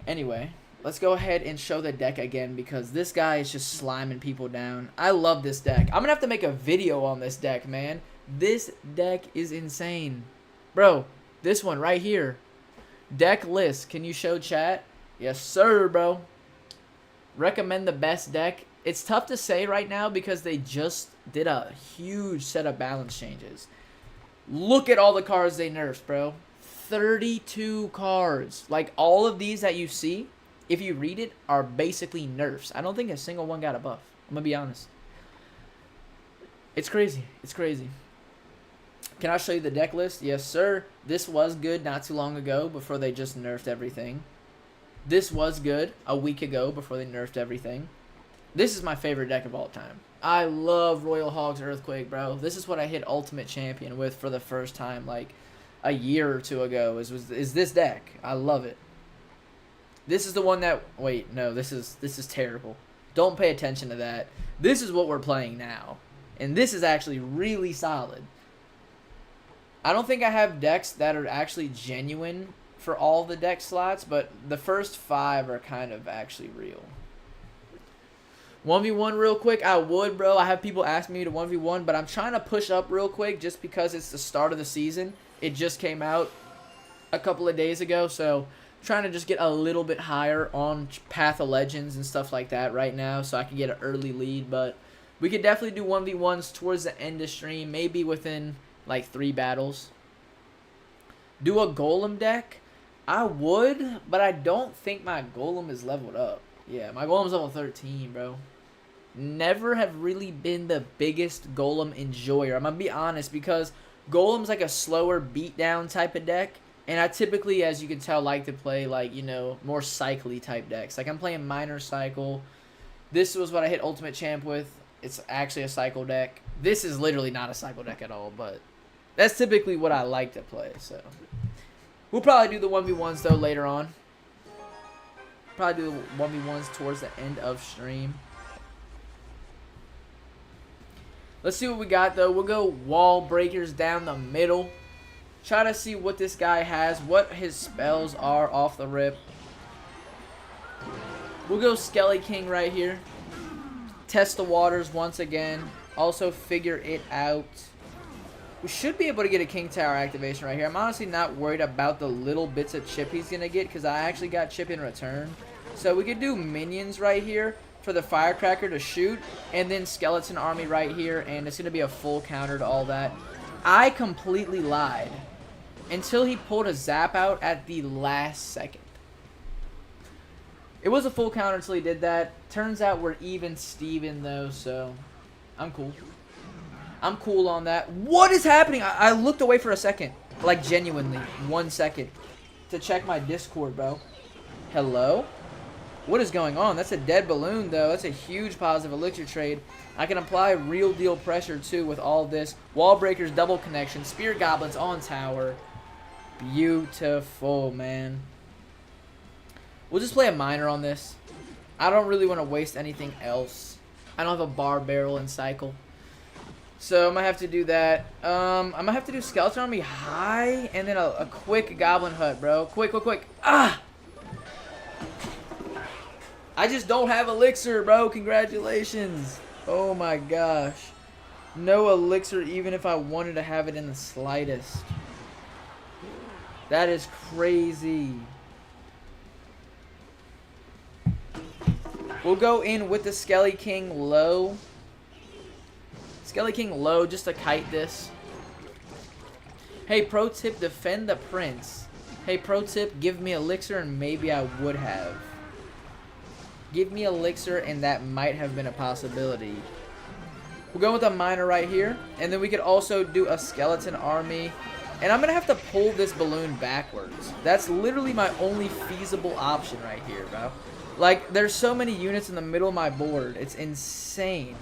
Anyway, let's go ahead and show the deck again because this guy is just sliming people down. I love this deck. I'm going to have to make a video on this deck, man. This deck is insane. Bro, this one right here. Deck list. Can you show chat? Yes, sir, bro. Recommend the best deck. It's tough to say right now because they just did a huge set of balance changes. Look at all the cards they nerfed, bro. 32 cards. Like, all of these that you see, if you read it, are basically nerfs. I don't think a single one got a buff. I'm going to be honest. It's crazy. It's crazy. Can I show you the deck list? Yes, sir. This was good not too long ago before they just nerfed everything. This was good a week ago before they nerfed everything. This is my favorite deck of all time. I love Royal Hog's Earthquake, bro. This is what I hit Ultimate Champion with for the first time, like, a year or two ago. Is this deck. I love it. This is the one that... Wait, no, this is terrible. Don't pay attention to that. This is what we're playing now. And this is actually really solid. I don't think I have decks that are actually genuine for all the deck slots, but the first 5 are kind of actually real. 1v1 real quick. I would, bro. I have people ask me to 1v1, but I'm trying to push up real quick just because it's the start of the season. It just came out a couple of days ago, so trying to just get a little bit higher on Path of Legends and stuff like that right now so I can get an early lead, but we could definitely do 1v1s towards the end of stream, maybe within like 3 battles. Do a Golem deck? I would, but I don't think my Golem is leveled up. Yeah, my Golem's level 13, bro. Never have really been the biggest Golem enjoyer. I'm going to be honest, because Golem's like a slower beatdown type of deck. And I typically, as you can tell, like to play, like, you know, more cycle-y type decks. Like, I'm playing Minor Cycle. This was what I hit Ultimate Champ with. It's actually a cycle deck. This is literally not a cycle deck at all, but that's typically what I like to play, so. We'll probably do the 1v1s, though, later on. Probably do the 1v1s towards the end of stream. Let's see what we got, though. We'll go Wall Breakers down the middle. Try to see what this guy has, what his spells are off the rip. We'll go Skelly King right here. Test the waters once again. Also figure it out. We should be able to get a King Tower activation right here. I'm honestly not worried about the little bits of chip he's going to get because I actually got chip in return. So we could do minions right here for the Firecracker to shoot, and then Skeleton Army right here, and it's going to be a full counter to all that. I completely lied until he pulled a Zap out at the last second. It was a full counter until he did that. Turns out we're even Steven, though, so I'm cool. I'm cool on that. What is happening? I looked away for a second. Like, genuinely. 1 second. To check my Discord, bro. Hello? What is going on? That's a dead balloon, though. That's a huge positive elixir trade. I can apply real deal pressure, too, with all this. Wall Breakers, double connection. Spirit Goblins on tower. Beautiful, man. We'll just play a Miner on this. I don't really want to waste anything else. I don't have a Bar Barrel in Cycle. So I'm going to have to do that. I'm going to have to do Skeleton Army high and then a quick Goblin Hut, bro. Quick, quick, quick. Ah! I just don't have Elixir, bro. Congratulations. Oh my gosh. No Elixir even if I wanted to have it in the slightest. That is crazy. We'll go in with the Skelly King low. Skelly King low just to kite this. Hey, pro tip, defend the Prince. Hey, pro tip, give me Elixir and maybe I would have. Give me Elixir and that might have been a possibility. We'll go with a Miner right here. And then we could also do a Skeleton Army. And I'm going to have to pull this balloon backwards. That's literally my only feasible option right here, bro. Like, there's so many units in the middle of my board. It's insane.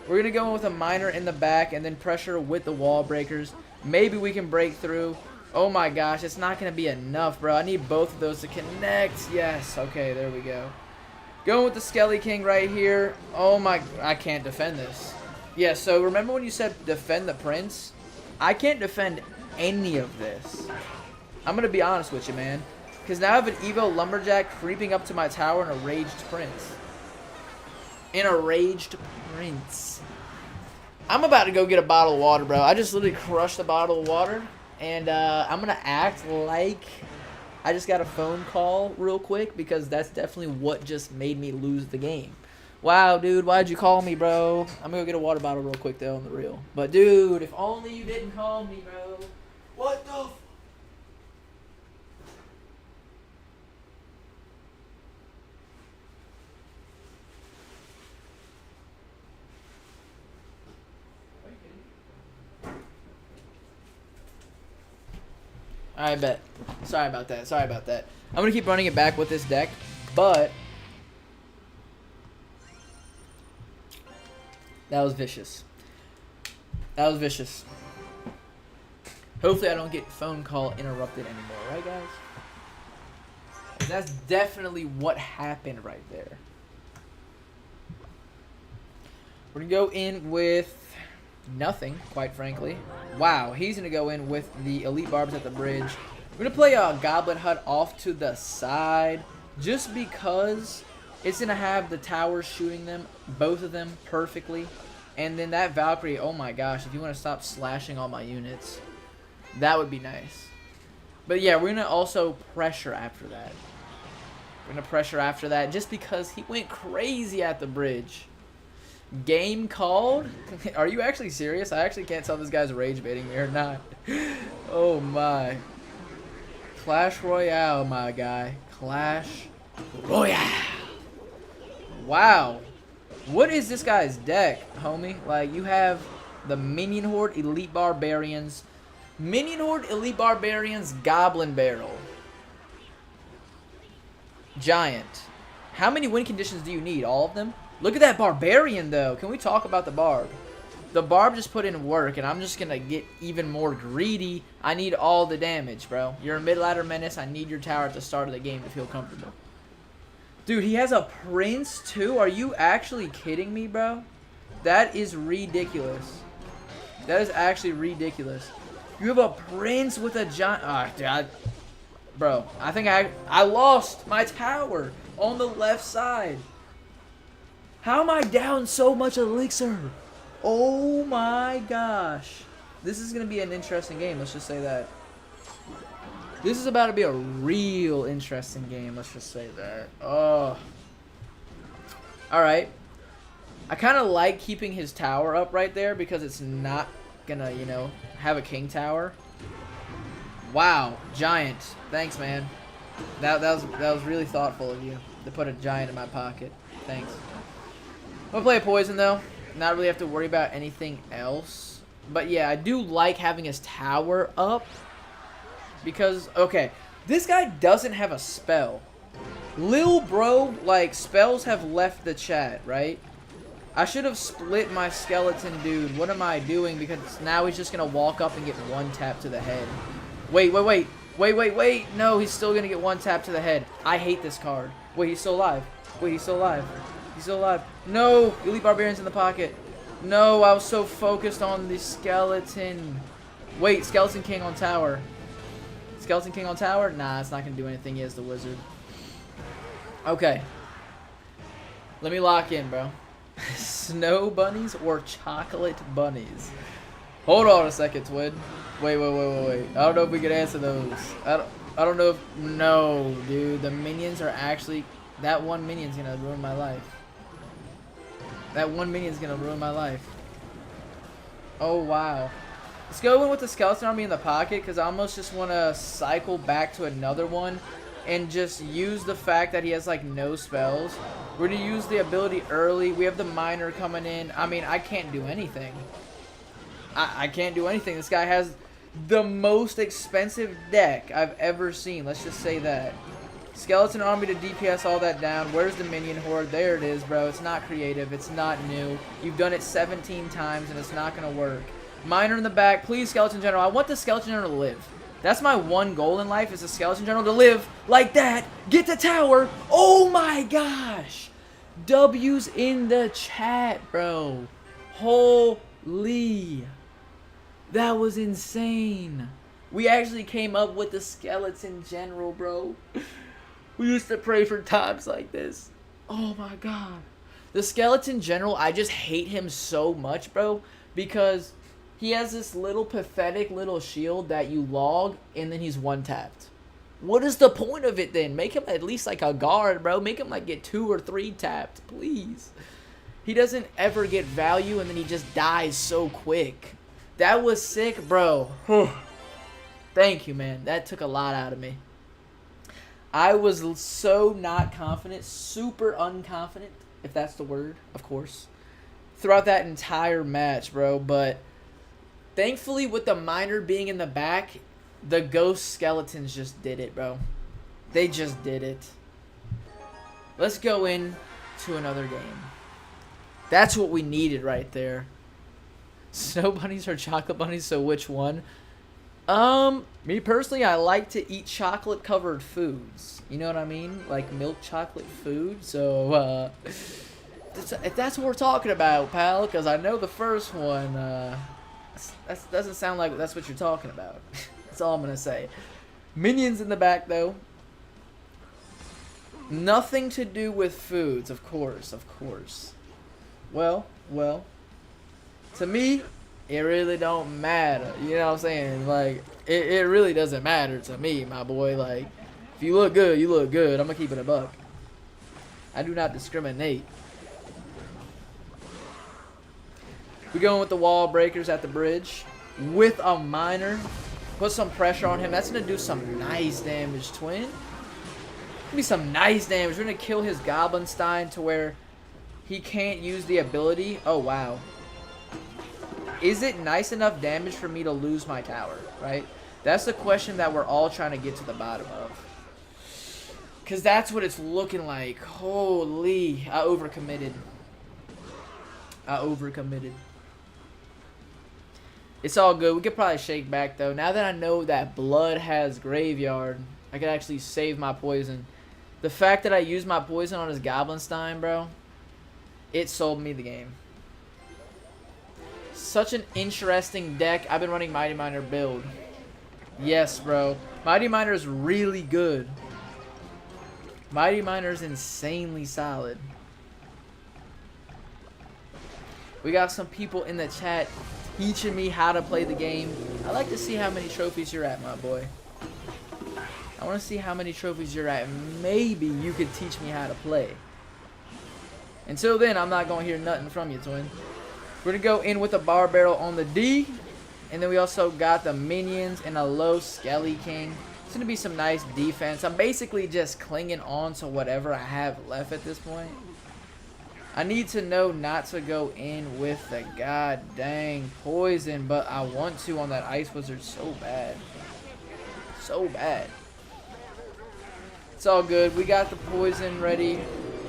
We're going to go in with a Miner in the back and then pressure with the Wall Breakers. Maybe we can break through. Oh my gosh, it's not going to be enough, bro. I need both of those to connect. Yes, okay, there we go. Going with the Skelly King right here. Oh my, I can't defend this. Yeah, so remember when you said defend the Prince? I can't defend any of this. I'm going to be honest with you, man. Because now I have an Evo Lumberjack creeping up to my tower and a Raged Prince. And a Raged Prince. I'm about to go get a bottle of water, bro. I just literally crushed a bottle of water. And I'm going to act like I just got a phone call real quick. Because that's definitely what just made me lose the game. Wow, dude. Why'd you call me, bro? I'm going to go get a water bottle real quick, though, on the real. But, dude, if only you didn't call me, bro. What the f... I bet. Sorry about that. Sorry about that. I'm going to keep running it back with this deck, but that was vicious. That was vicious. Hopefully I don't get phone call interrupted anymore, right guys? That's definitely what happened right there. We're going to go in with nothing, quite frankly. Wow, he's going to go in with the Elite Barbs at the bridge. We're going to play a Goblet Hut off to the side just because it's going to have the towers shooting them, both of them, perfectly. And then that Valkyrie, oh my gosh, if you want to stop slashing all my units, that would be nice. But yeah, we're going to also pressure after that. We're going to pressure after that just because he went crazy at the bridge. Game called? Are you actually serious? I actually can't tell if this guy's rage baiting me or not. Oh my. Clash Royale, my guy. Clash Royale. Wow. What is this guy's deck, homie? Like, you have the Minion Horde, Elite Barbarians. Minion Horde, Elite Barbarians, Goblin Barrel. Giant. How many win conditions do you need? All of them? Look at that Barbarian, though. Can we talk about the Barb? The Barb just put in work, and I'm just going to get even more greedy. I need all the damage, bro. You're a mid-ladder menace. I need your tower at the start of the game to feel comfortable. Dude, he has a Prince, too? Are you actually kidding me, bro? That is ridiculous. That is actually ridiculous. You have a Prince with a giant... dude, bro, I think I lost my tower on the left side. How am I down so much elixir? Oh my gosh. This is going to be an interesting game. Let's just say that. This is about to be a real interesting game. Let's just say that. Oh. Alright. I kind of like keeping his tower up right there because it's not going to, you know, have a king tower. Wow. Giant. Thanks, man. That was really thoughtful of you to put a giant in my pocket. Thanks. I'm going to play a poison, though. Not really have to worry about anything else. But, yeah, I do like having his tower up. Because, okay, this guy doesn't have a spell. Lil bro, like, spells have left the chat, right? I should have split my skeleton dude. What am I doing? Because now he's just going to walk up and get one tap to the head. Wait. No, he's still going to get one tap to the head. I hate this card. Wait, he's still alive. Wait, he's still alive. He's still alive. No! Elite Barbarian's in the pocket. No, I was so focused on the skeleton. Wait, Skeleton King on tower. Skeleton King on tower? Nah, it's not going to do anything. He has the wizard. Okay. Let me lock in, bro. Snow bunnies or chocolate bunnies? Hold on a second, Twin. Wait. I don't know if we can answer those. I don't know if... No, dude. The minions are actually... That one minion's going to ruin my life. That one minion's going to ruin my life. Oh, wow. Let's go in with the skeleton army in the pocket because I almost just want to cycle back to another one and just use the fact that he has, like, no spells. We're going to use the ability early. We have the miner coming in. I mean, I can't do anything. I can't do anything. This guy has the most expensive deck I've ever seen. Let's just say that. Skeleton army to DPS all that down. Where's the minion horde? There it is, bro. It's not creative. It's not new. You've done it 17 times, and it's not going to work. Miner in the back. Please, Skeleton General. I want the Skeleton General to live. That's my one goal in life is the Skeleton General to live like that. Get the tower. Oh, my gosh. W's in the chat, bro. Holy. That was insane. We actually came up with the Skeleton General, bro. We used to pray for times like this. Oh my god. The Skeleton General, I just hate him so much, bro. Because he has this little pathetic little shield that you log, and then he's one-tapped. What is the point of it then? Make him at least like a guard, bro. Make him like get 2 or 3 tapped, please. He doesn't ever get value, and then he just dies so quick. That was sick, bro. Thank you, man. That took a lot out of me. I was so not confident, super unconfident, if that's the word, of course, throughout that entire match, bro. But thankfully, with the miner being in the back, the ghost skeletons just did it, bro. They just did it. Let's go in to another game. That's what we needed right there. Snow bunnies or chocolate bunnies, so which one? Me personally, I like to eat chocolate covered foods. You know what I mean? Like milk chocolate food. So, if that's what we're talking about, pal, because I know the first one, that doesn't sound like that's what you're talking about. That's all I'm going to say. Minions in the back, though. Nothing to do with foods, of course, of course. Well, to me, it really don't matter. You know what I'm saying? Like, it really doesn't matter to me, my boy. Like, if you look good, you look good. I'm going to keep it a buck. I do not discriminate. We going with the wall breakers at the bridge with a miner. Put some pressure on him. That's going to do some nice damage, twin. Be some nice damage. We're going to kill his Goblinstein to where he can't use the ability. Oh, wow. Is it nice enough damage for me to lose my tower, right? That's the question that we're all trying to get to the bottom of. Because that's what it's looking like. Holy. I overcommitted. It's all good. We could probably shake back, though. Now that I know that Blood has Graveyard, I could actually save my poison. The fact that I used my poison on his Goblinstein, bro, it sold me the game. Such an interesting deck. I've been running Mighty Miner build. Yes, bro. Mighty Miner is really good. Mighty Miner is insanely solid. We got some people in the chat teaching me how to play the game. I like to see how many trophies you're at, my boy. I want to see how many trophies you're at. Maybe you could teach me how to play. Until then, I'm not going to hear nothing from you, twin. We're going to go in with a bar barrel on the D. And then we also got the minions and a low Skelly King. It's going to be some nice defense. I'm basically just clinging on to whatever I have left at this point. I need to know not to go in with the god dang poison, but I want to on that Ice Wizard so bad. So bad. It's all good. We got the poison ready.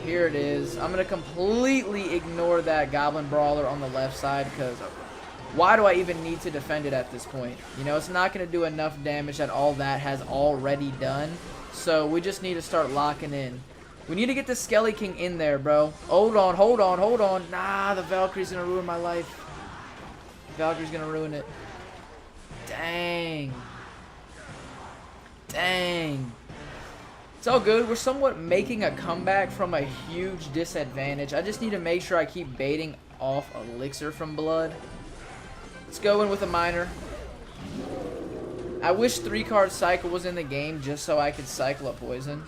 Here it is. I'm going to completely ignore that Goblin Brawler on the left side because why do I even need to defend it at this point? You know, it's not going to do enough damage that all that has already done. So we just need to start locking in. We need to get the Skelly King in there, bro. Hold on. Nah, the Valkyrie's going to ruin my life. Valkyrie's going to ruin it. Dang. It's all good. We're somewhat making a comeback from a huge disadvantage. I just need to make sure I keep baiting off Elixir from Blood. Let's go in with a miner. I wish 3-card cycle was in the game just so I could cycle a poison.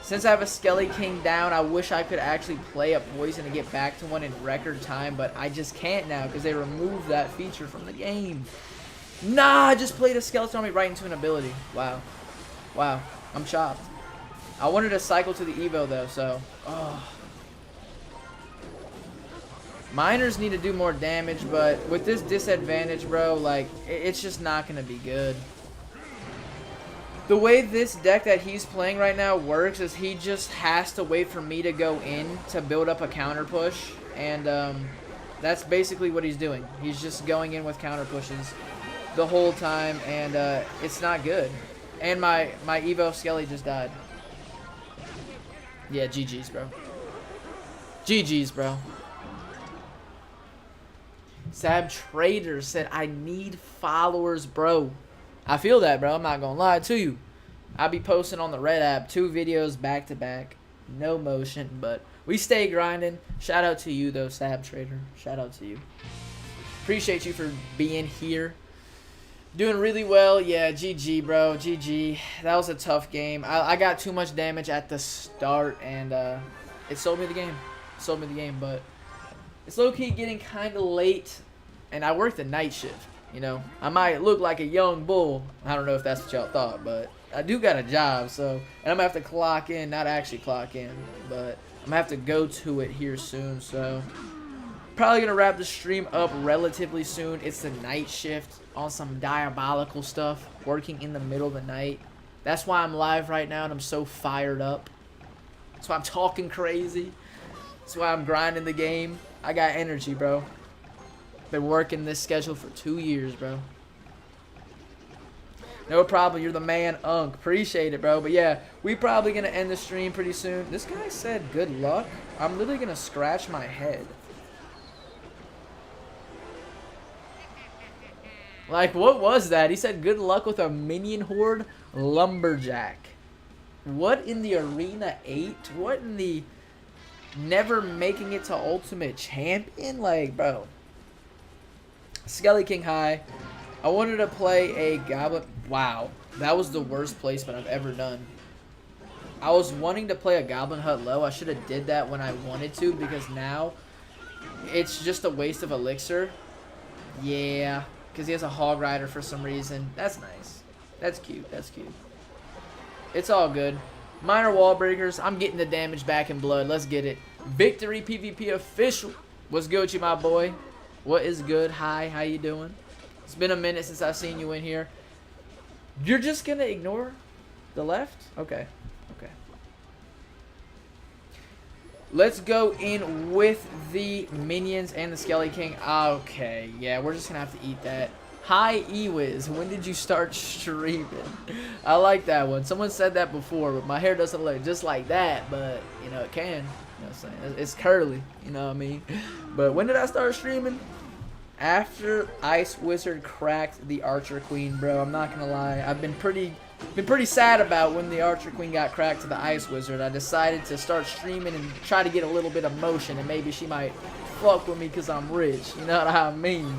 Since I have a Skelly King down, I wish I could actually play a poison and get back to one in record time, but I just can't now because they removed that feature from the game. Nah, I just played a Skeleton Army right into an ability. Wow, I'm chopped. I wanted to cycle to the Evo though, so. Oh. Miners need to do more damage, but with this disadvantage, bro, like, it's just not going to be good. The way this deck that he's playing right now works is he just has to wait for me to go in to build up a counter push, and that's basically what he's doing. He's just going in with counter pushes the whole time, and it's not good. And my Evo Skelly just died. Yeah, GG's, bro. GG's, bro. Sab Trader said, I need followers, bro. I feel that, bro. I'm not going to lie to you. I'll be posting on the Red app 2 videos back to back. No motion, but we stay grinding. Shout out to you, though, Sab Trader. Shout out to you. Appreciate you for being here. Doing really well. Yeah, GG, bro. GG. That was a tough game. I got too much damage at the start, and it sold me the game. But it's low-key getting kind of late, and I work the night shift, you know. I might look like a young bull. I don't know if that's what y'all thought, but I do got a job, so. And I'm going to have to clock in. Not actually clock in, but I'm going to have to go to it here soon, so. Probably going to wrap the stream up relatively soon. It's the night shift on some diabolical stuff, working in the middle of the night. That's why I'm live right now and I'm so fired up. That's why I'm talking crazy. That's why I'm grinding the game. I got energy, bro. Been working this schedule for 2 years, bro. No problem. You're the man, Unk. Appreciate it, bro. But yeah, we probably going to end the stream pretty soon. This guy said good luck. I'm literally going to scratch my head. Like, what was that? He said good luck with a minion horde lumberjack. What in the Arena 8? What in the never making it to Ultimate Champion? Like, bro. Skelly King high. I wanted to play a Goblin. Wow. That was the worst placement I've ever done. I was wanting to play a Goblin Hut low. I should have did that when I wanted to, because now it's just a waste of elixir. Yeah. Because he has a Hog Rider for some reason. That's nice. That's cute. That's cute. It's all good. Minor wall breakers. I'm getting the damage back in blood. Let's get it. Victory PvP official. What's good with you, my boy? What is good? Hi, how you doing? It's been a minute since I've seen you in here. You're just going to ignore the left? Okay. Okay. Let's go in with the minions and the Skelly King. Okay. Yeah, we're just going to have to eat that. Hi, Ewiz. When did you start streaming? I like that one. Someone said that before, but my hair doesn't look just like that, but, you know, it can. You know what I'm saying? It's curly, you know what I mean? But when did I start streaming? After Ice Wizard cracked the Archer Queen, bro. I'm not going to lie. I've been pretty sad about when the Archer Queen got cracked to the Ice Wizard. I decided to start streaming and try to get a little bit of motion, and maybe she might fuck with me because I'm rich. You know what I mean?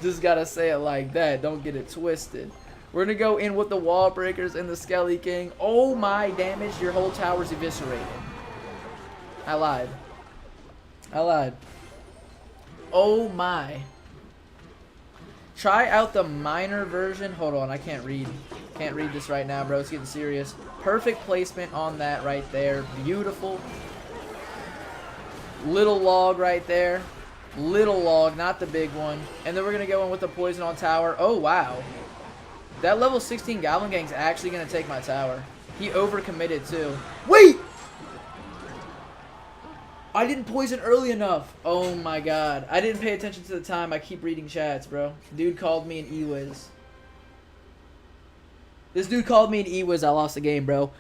Just gotta say it like that. Don't get it twisted. We're gonna go in with the wall breakers and the Skelly King. Oh my damage, your whole tower's eviscerated. I lied. I lied. Oh my. Try out the minor version. Hold on, I can't read. Can't read this right now, bro. It's getting serious. Perfect placement on that right there. Beautiful. Little log right there. Little log, not the big one. And then we're going to go in with the poison on tower. Oh, wow. That level 16 Goblin Gang's actually going to take my tower. He overcommitted, too. Wait! I didn't poison early enough. Oh, my God. I didn't pay attention to the time. I keep reading chats, bro. Dude called me an Ewiz. This dude called me an Ewiz. I lost the game, bro.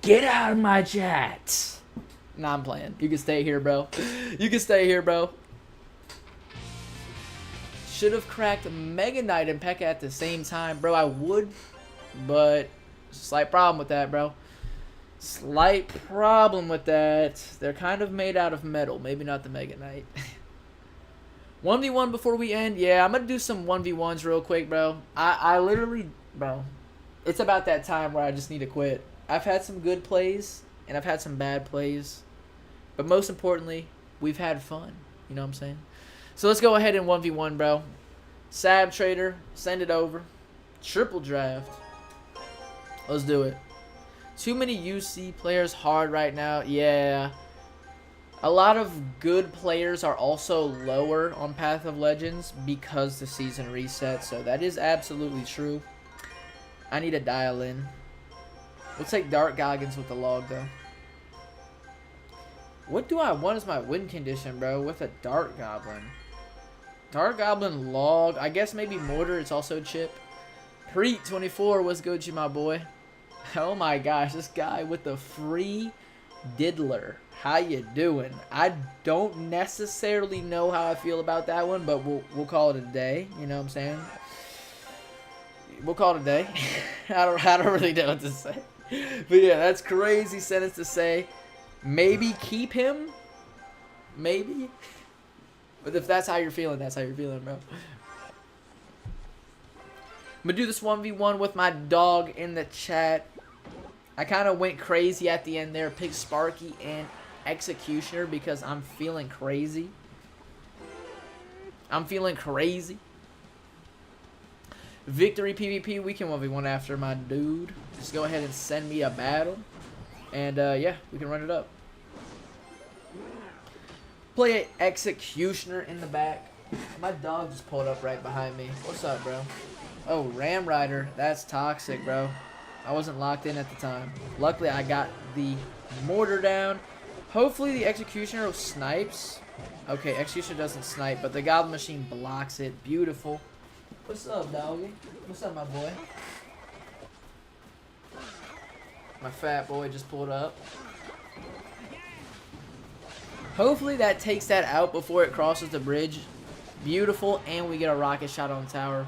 Get out of my chat. Nah, I'm playing. You can stay here, bro. You can stay here, bro. Should have cracked Mega Knight and P.E.K.K.A at the same time. Bro, I would, but slight problem with that, bro. Slight problem with that. They're kind of made out of metal. Maybe not the Mega Knight. 1v1 before we end. Yeah, I'm going to do some 1v1s real quick, bro. I literally, bro, it's about that time where I just need to quit. I've had some good plays, and I've had some bad plays. But most importantly, we've had fun. You know what I'm saying? So let's go ahead and 1v1, bro. Sab Trader, send it over. Triple draft. Let's do it. Too many UC players hard right now. Yeah. A lot of good players are also lower on Path of Legends because the season resets. So that is absolutely true. I need to dial in. We'll take Dark Goggins with the log, though. What do I want as my win condition, bro, with a Dark Goblin? Dark Goblin log. I guess maybe Mortar. It's also chip. Preet 24. What's good, you my boy? Oh my gosh, this guy with the free diddler. How you doing? I don't necessarily know how I feel about that one, but we'll call it a day. You know what I'm saying? We'll call it a day. I don't really know what to say. But yeah, that's crazy sentence to say. Maybe keep him. Maybe. But if that's how you're feeling, that's how you're feeling, bro. I'm going to do this 1v1 with my dog in the chat. I kind of went crazy at the end there. Picked Sparky and Executioner because I'm feeling crazy. I'm feeling crazy. Victory PvP. We can 1v1 after my dude. Just go ahead and send me a battle. And, yeah, we can run it up. Play an Executioner in the back. My dog just pulled up right behind me. What's up, bro? Oh, Ram Rider. That's toxic, bro. I wasn't locked in at the time. Luckily, I got the Mortar down. Hopefully, the Executioner snipes. Okay, Executioner doesn't snipe, but the Goblin Machine blocks it. Beautiful. What's up, doggy? What's up, my boy? My fat boy just pulled up. Hopefully that takes that out before it crosses the bridge. Beautiful, and we get a rocket shot on the tower.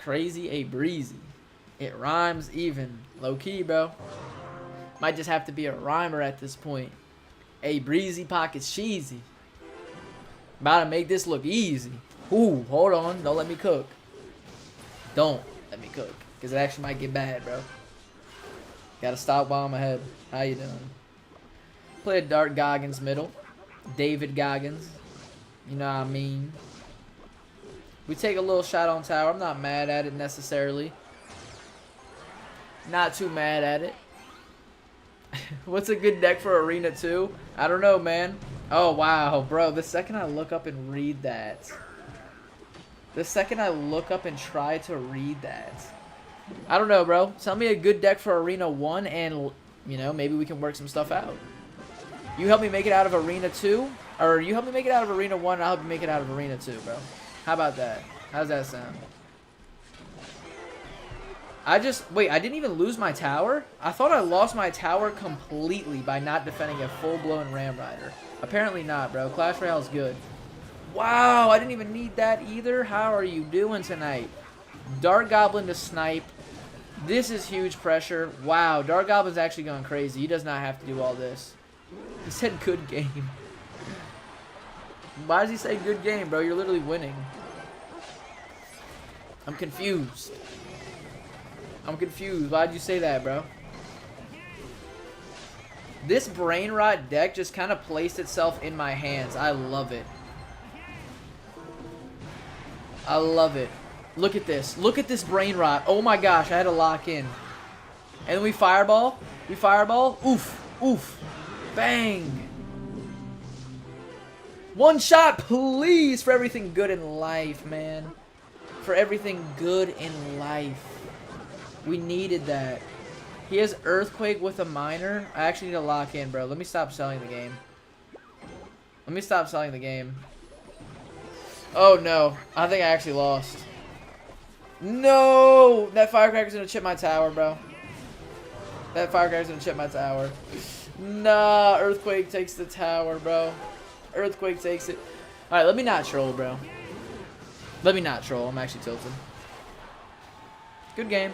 Crazy a breezy. It rhymes even. Low key, bro. Might just have to be a rhymer at this point. A breezy pockets cheesy. About to make this look easy. Ooh, hold on. Don't let me cook. Don't let me cook. Because it actually might get bad, bro. Gotta stop while I'm ahead. How you doing? Play a Dart Goggins middle. David Goggins. You know what I mean? We take a little shot on tower. I'm not mad at it necessarily. Not too mad at it. What's a good deck for Arena 2? I don't know, man. Oh, wow. Bro, the second I look up and read that. The second I look up and try to read that. I don't know, bro. Tell me a good deck for Arena 1 and, you know, maybe we can work some stuff out. You help me make it out of Arena 2? Or you help me make it out of Arena 1 and I'll help you make it out of Arena 2, bro. How about that? How's that sound? Wait, I didn't even lose my tower? I thought I lost my tower completely by not defending a full-blown Ram Rider. Apparently not, bro. Clash Royale's good. Wow, I didn't even need that either. How are you doing tonight? Dark Goblin to snipe. This is huge pressure. Wow, Dark Goblin's actually going crazy. He does not have to do all this. He said good game. Why does he say good game, bro? You're literally winning. I'm confused. I'm confused. Why'd you say that, bro? This Brain Rot deck just kind of placed itself in my hands. I love it. I love it. Look at this. Look at this Brain Rot. Oh my gosh, I had to lock in. And then we fireball. We fireball. Oof. Oof. Bang. One shot, please, for everything good in life, man. For everything good in life. We needed that. He has Earthquake with a Miner. I actually need to lock in, bro. Let me stop selling the game. Let me stop selling the game. Oh, no. I think I actually lost. No! That Firecracker's gonna chip my tower, bro. That Firecracker's gonna chip my tower. Nah, Earthquake takes the tower, bro. Earthquake takes it. Alright, let me not troll, bro. Let me not troll. I'm actually tilted. Good game.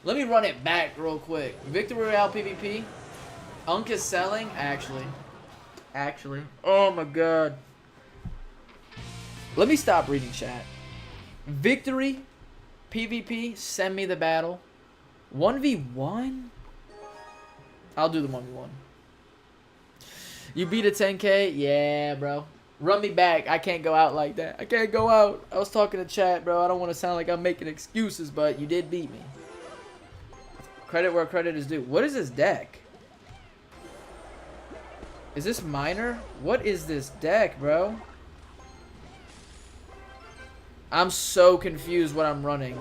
Let me run it back real quick. Victory Royale PvP. Unk is selling. Actually. Oh my god. Let me stop reading chat. Victory PvP. Send me the battle. 1v1? I'll do the 1v1. You beat a 10K? Yeah, bro. Run me back. I can't go out like that. I can't go out. I was talking to chat, bro. I don't want to sound like I'm making excuses, but you did beat me. Credit where credit is due. What is this deck? Is this Miner? What is this deck, bro? I'm so confused what I'm running.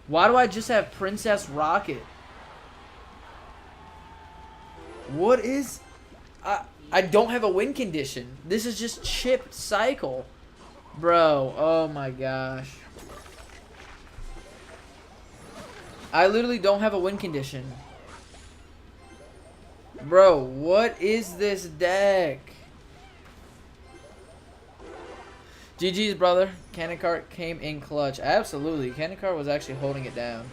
Why do I just have Princess Rocket? What is... I don't have a win condition. This is just chipped cycle. Bro, oh my gosh. I literally don't have a win condition. Bro, what is this deck? GG's, brother. Cannon Cart came in clutch. Absolutely. Cannon Cart was actually holding it down.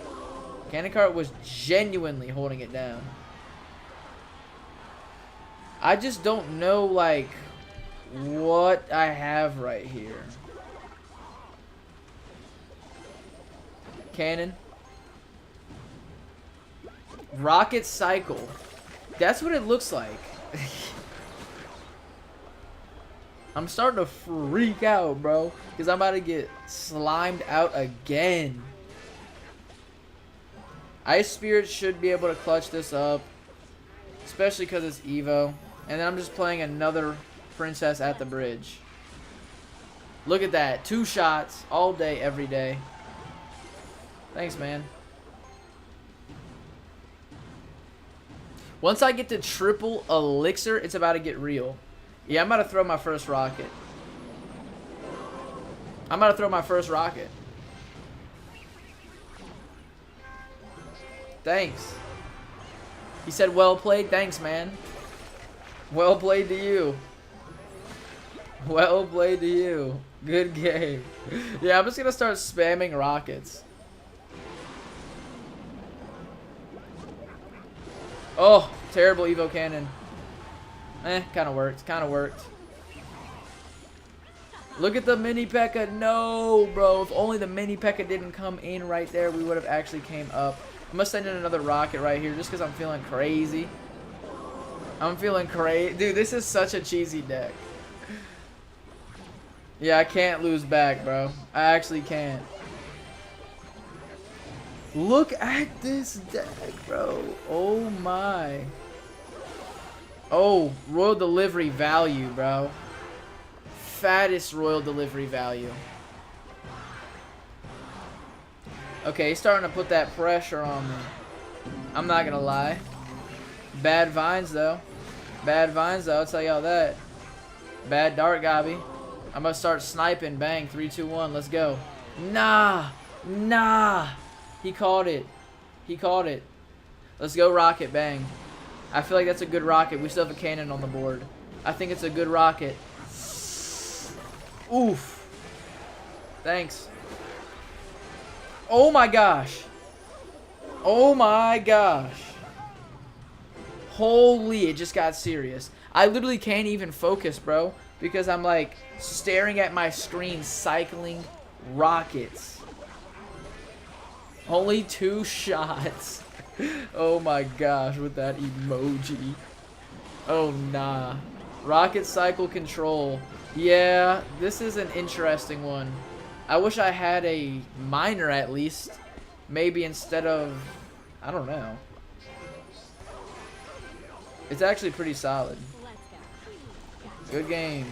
Cannon Cart was genuinely holding it down. I just don't know, like, what I have right here. Cannon. Rocket Cycle. That's what it looks like. I'm starting to freak out, bro. Because I'm about to get slimed out again. Ice Spirit should be able to clutch this up. Especially because it's Evo. And then I'm just playing another Princess at the bridge. Look at that. 2 shots all day, every day. Thanks, man. Once I get to triple elixir, it's about to get real. Yeah, I'm about to throw my first rocket. Thanks. He said, well played. Thanks, man. Well played to you. Well played to you. Good game. Yeah, I'm just going to start spamming rockets. Oh, terrible Evo cannon. Kind of worked. Kind of worked. Look at the mini P.E.K.K.A. No, bro. If only the mini P.E.K.K.A. didn't come in right there, we would have actually came up. I'm going to send in another rocket right here just because I'm feeling crazy. I'm feeling crazy. Dude, this is such a cheesy deck. Yeah, I can't lose back, bro. I actually can't. Look at this deck, bro. Oh, my. Oh, Royal Delivery value, bro. Fattest Royal Delivery value. Okay, he's starting to put that pressure on me. I'm not going to lie. Bad vines, though. Bad vines, though. I'll tell y'all that. Bad dart, Gobby. I'm going to start sniping. Bang. 3, 2, 1. Let's go. Nah. Nah. He caught it. He caught it. Let's go rocket. Bang. I feel like that's a good rocket. We still have a cannon on the board. I think it's a good rocket. Oof. Thanks. Oh my gosh. Oh my gosh. Holy, it just got serious. I literally can't even focus, bro, because I'm like staring at my screen cycling rockets. Only 2 shots. Oh my gosh, with that emoji. Oh nah. Rocket cycle control. Yeah, this is an interesting one. I wish I had a miner at least. Maybe instead of... I don't know. It's actually pretty solid. Good game.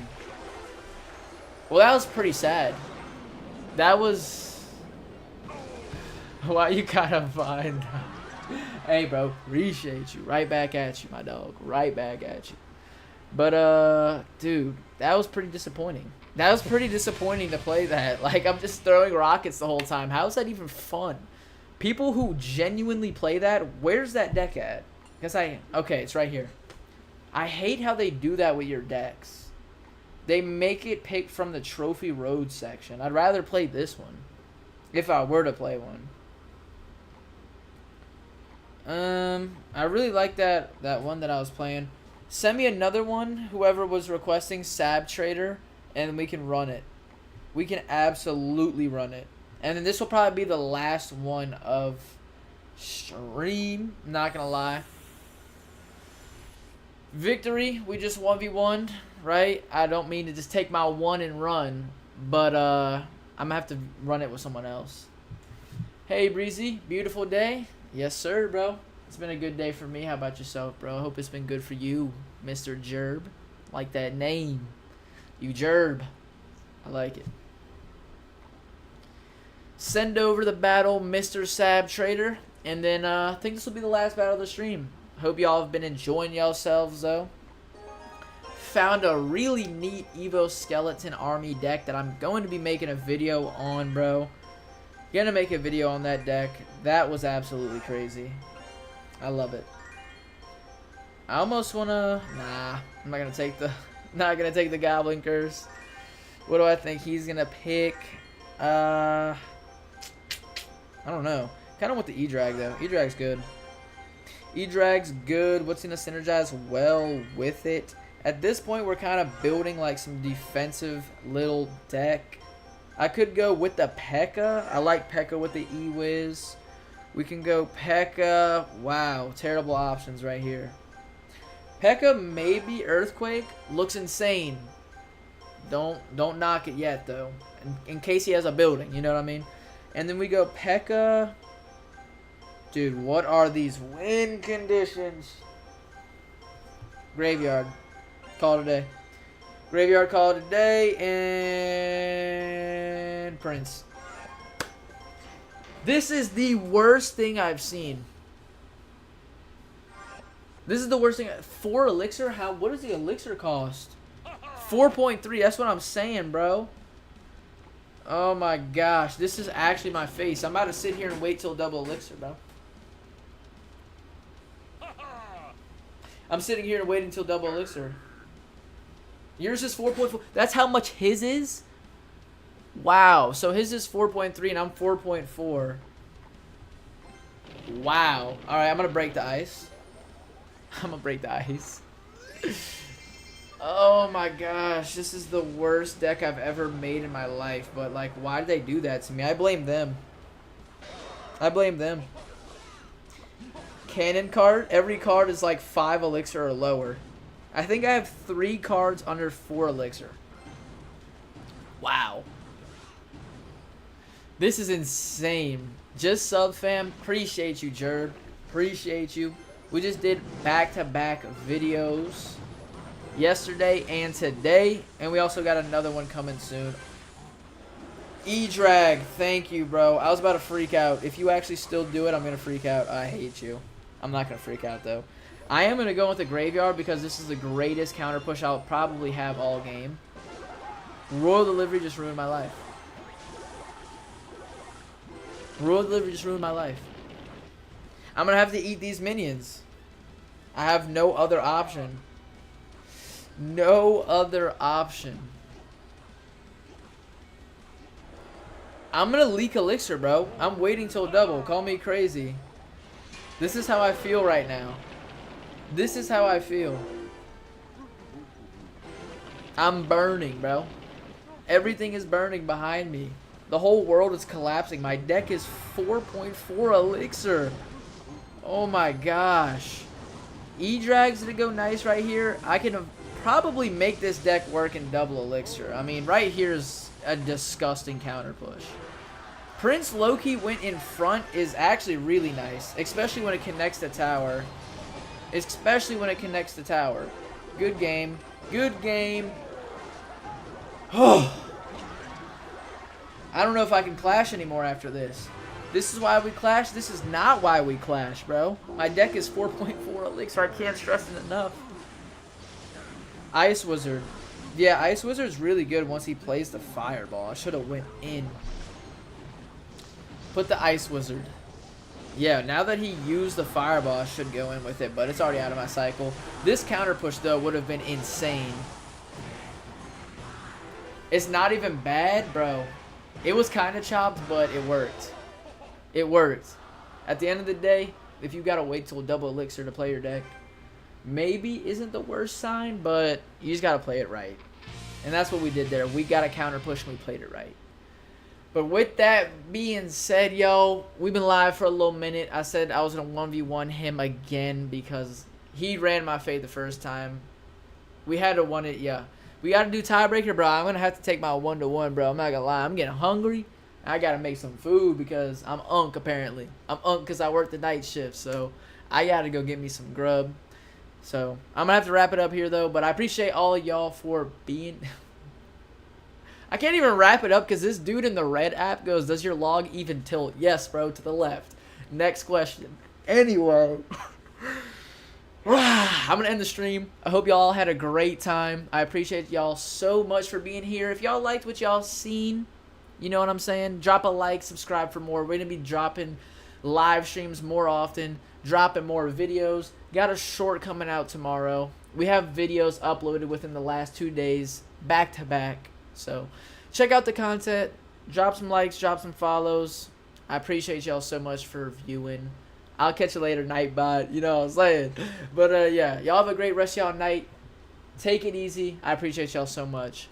Well, that was pretty sad. That was... Why you gotta find out? Hey, bro. Appreciate you. Right back at you, my dog. Right back at you. But, dude, that was pretty disappointing. That was pretty disappointing to play that. Like, I'm just throwing rockets the whole time. How is that even fun? People who genuinely play that, where's that deck at? Because okay, it's right here. I hate how they do that with your decks. They make it pick from the Trophy Road section. I'd rather play this one. If I were to play one. I really like that one that I was playing. Send me another one, whoever was requesting Sab Trader, and we can run it. We can absolutely run it. And then this will probably be the last one of stream. Not gonna lie. Victory, we just 1v1'd, right? I don't mean to just take my one and run, but I'm gonna have to run it with someone else. Hey Breezy, beautiful day. Yes sir, bro. It's been a good day for me. How about yourself, bro? I hope it's been good for you, Mr. Jerb. Like that name. You Jerb. I like it. Send over the battle, Mr. Sab Trader. And then I think this will be the last battle of the stream. Hope y'all have been enjoying yourselves, though. Found a really neat Evo Skeleton Army deck that I'm going to be making a video on, bro. Gonna make a video on that deck. That was absolutely crazy. I love it. I almost wanna... Nah, I'm not gonna take the Goblin Curse. What do I think he's gonna pick? I don't know. Kind of with the E-Drag, though. E-Drag's good. E-Drag's good. What's going to synergize well with it? At this point, we're kind of building like some defensive little deck. I could go with the P.E.K.K.A. I like P.E.K.K.A. with the E-Wiz. We can go P.E.K.K.A. Wow, terrible options right here. P.E.K.K.A. maybe Earthquake. Looks insane. Don't knock it yet, though. In case he has a building, you know what I mean? And then we go P.E.K.K.A. Dude, what are these win conditions? Graveyard. Call it a day. Graveyard, call it a day. And Prince. This is the worst thing I've seen. This is the worst thing. 4 elixir? What does the elixir cost? 4.3. That's what I'm saying, bro. Oh my gosh. This is actually my face. I'm about to sit here and wait till double elixir, bro. I'm sitting here and waiting until double elixir. Yours is 4.4. That's how much his is? Wow. So his is 4.3 and I'm 4.4. Wow. Alright, I'm going to break the ice. I'm going to break the ice. Oh my gosh. This is the worst deck I've ever made in my life. But, like, why did they do that to me? I blame them. I blame them. Cannon card. Every card is like 5 elixir or lower. I think I have 3 cards under 4 elixir. Wow. This is insane. Just sub fam. Appreciate you, Jerb. Appreciate you. We just did back-to-back videos yesterday and today. And we also got another one coming soon. E-Drag. Thank you, bro. I was about to freak out. If you actually still do it, I'm going to freak out. I hate you. I'm not going to freak out, though. I am going to go with the Graveyard because this is the greatest counter push I'll probably have all game. Royal Delivery just ruined my life. Royal Delivery just ruined my life. I'm going to have to eat these minions. I have no other option. No other option. I'm going to leak elixir, bro. I'm waiting till double. Call me crazy. This is how I feel right now. This is how I feel. I'm burning, bro. Everything is burning behind me. The whole world is collapsing. My deck is 4.4 elixir. Oh my gosh. E-Drag's gonna go nice right here. I can probably make this deck work in double elixir. I mean, right here is a disgusting counter push. Prince Loki went in front is actually really nice, especially when it connects the tower. Especially when it connects the tower. Good game. Good game. Oh. I don't know if I can clash anymore after this. This is why we clash. This is not why we clash, bro. My deck is 4.4 elixir. I can't stress it enough. Ice Wizard. Yeah, Ice Wizard's really good once he plays the Fireball. I should have went in. Put the Ice Wizard. Yeah, now that he used the Fireball, I should go in with it, but it's already out of my cycle. This counter push, though, would have been insane. It's not even bad, bro. It was kind of chopped, but it worked. It worked. At the end of the day, if you got to wait till double elixir to play your deck, maybe isn't the worst sign, but you just got to play it right. And that's what we did there. We got a counter push and we played it right. But with that being said, yo, we've been live for a little minute. I said I was going to 1v1 him again because he ran my fade the first time. We had to win it, yeah. We got to do tiebreaker, bro. I'm going to have to take my 1-1, bro. I'm not going to lie. I'm getting hungry. I got to make some food because I'm unk, apparently. I'm unk because I work the night shift, so I got to go get me some grub. So I'm going to have to wrap it up here, though. But I appreciate all of y'all for being... I can't even wrap it up because this dude in the red app goes, does your log even tilt? Yes, bro, to the left. Next question. Anyway... I'm going to end the stream. I hope y'all had a great time. I appreciate y'all so much for being here. If y'all liked what y'all seen, you know what I'm saying? Drop a like, subscribe for more. We're going to be dropping live streams more often, dropping more videos. Got a short coming out tomorrow. We have videos uploaded within the last 2 days, back to back. So check out the content. Drop some likes, drop some follows. I appreciate y'all so much for viewing. I'll catch you later, Nightbot. You know what I'm saying? But, yeah. Y'all have a great rest of y'all night. Take it easy. I appreciate y'all so much.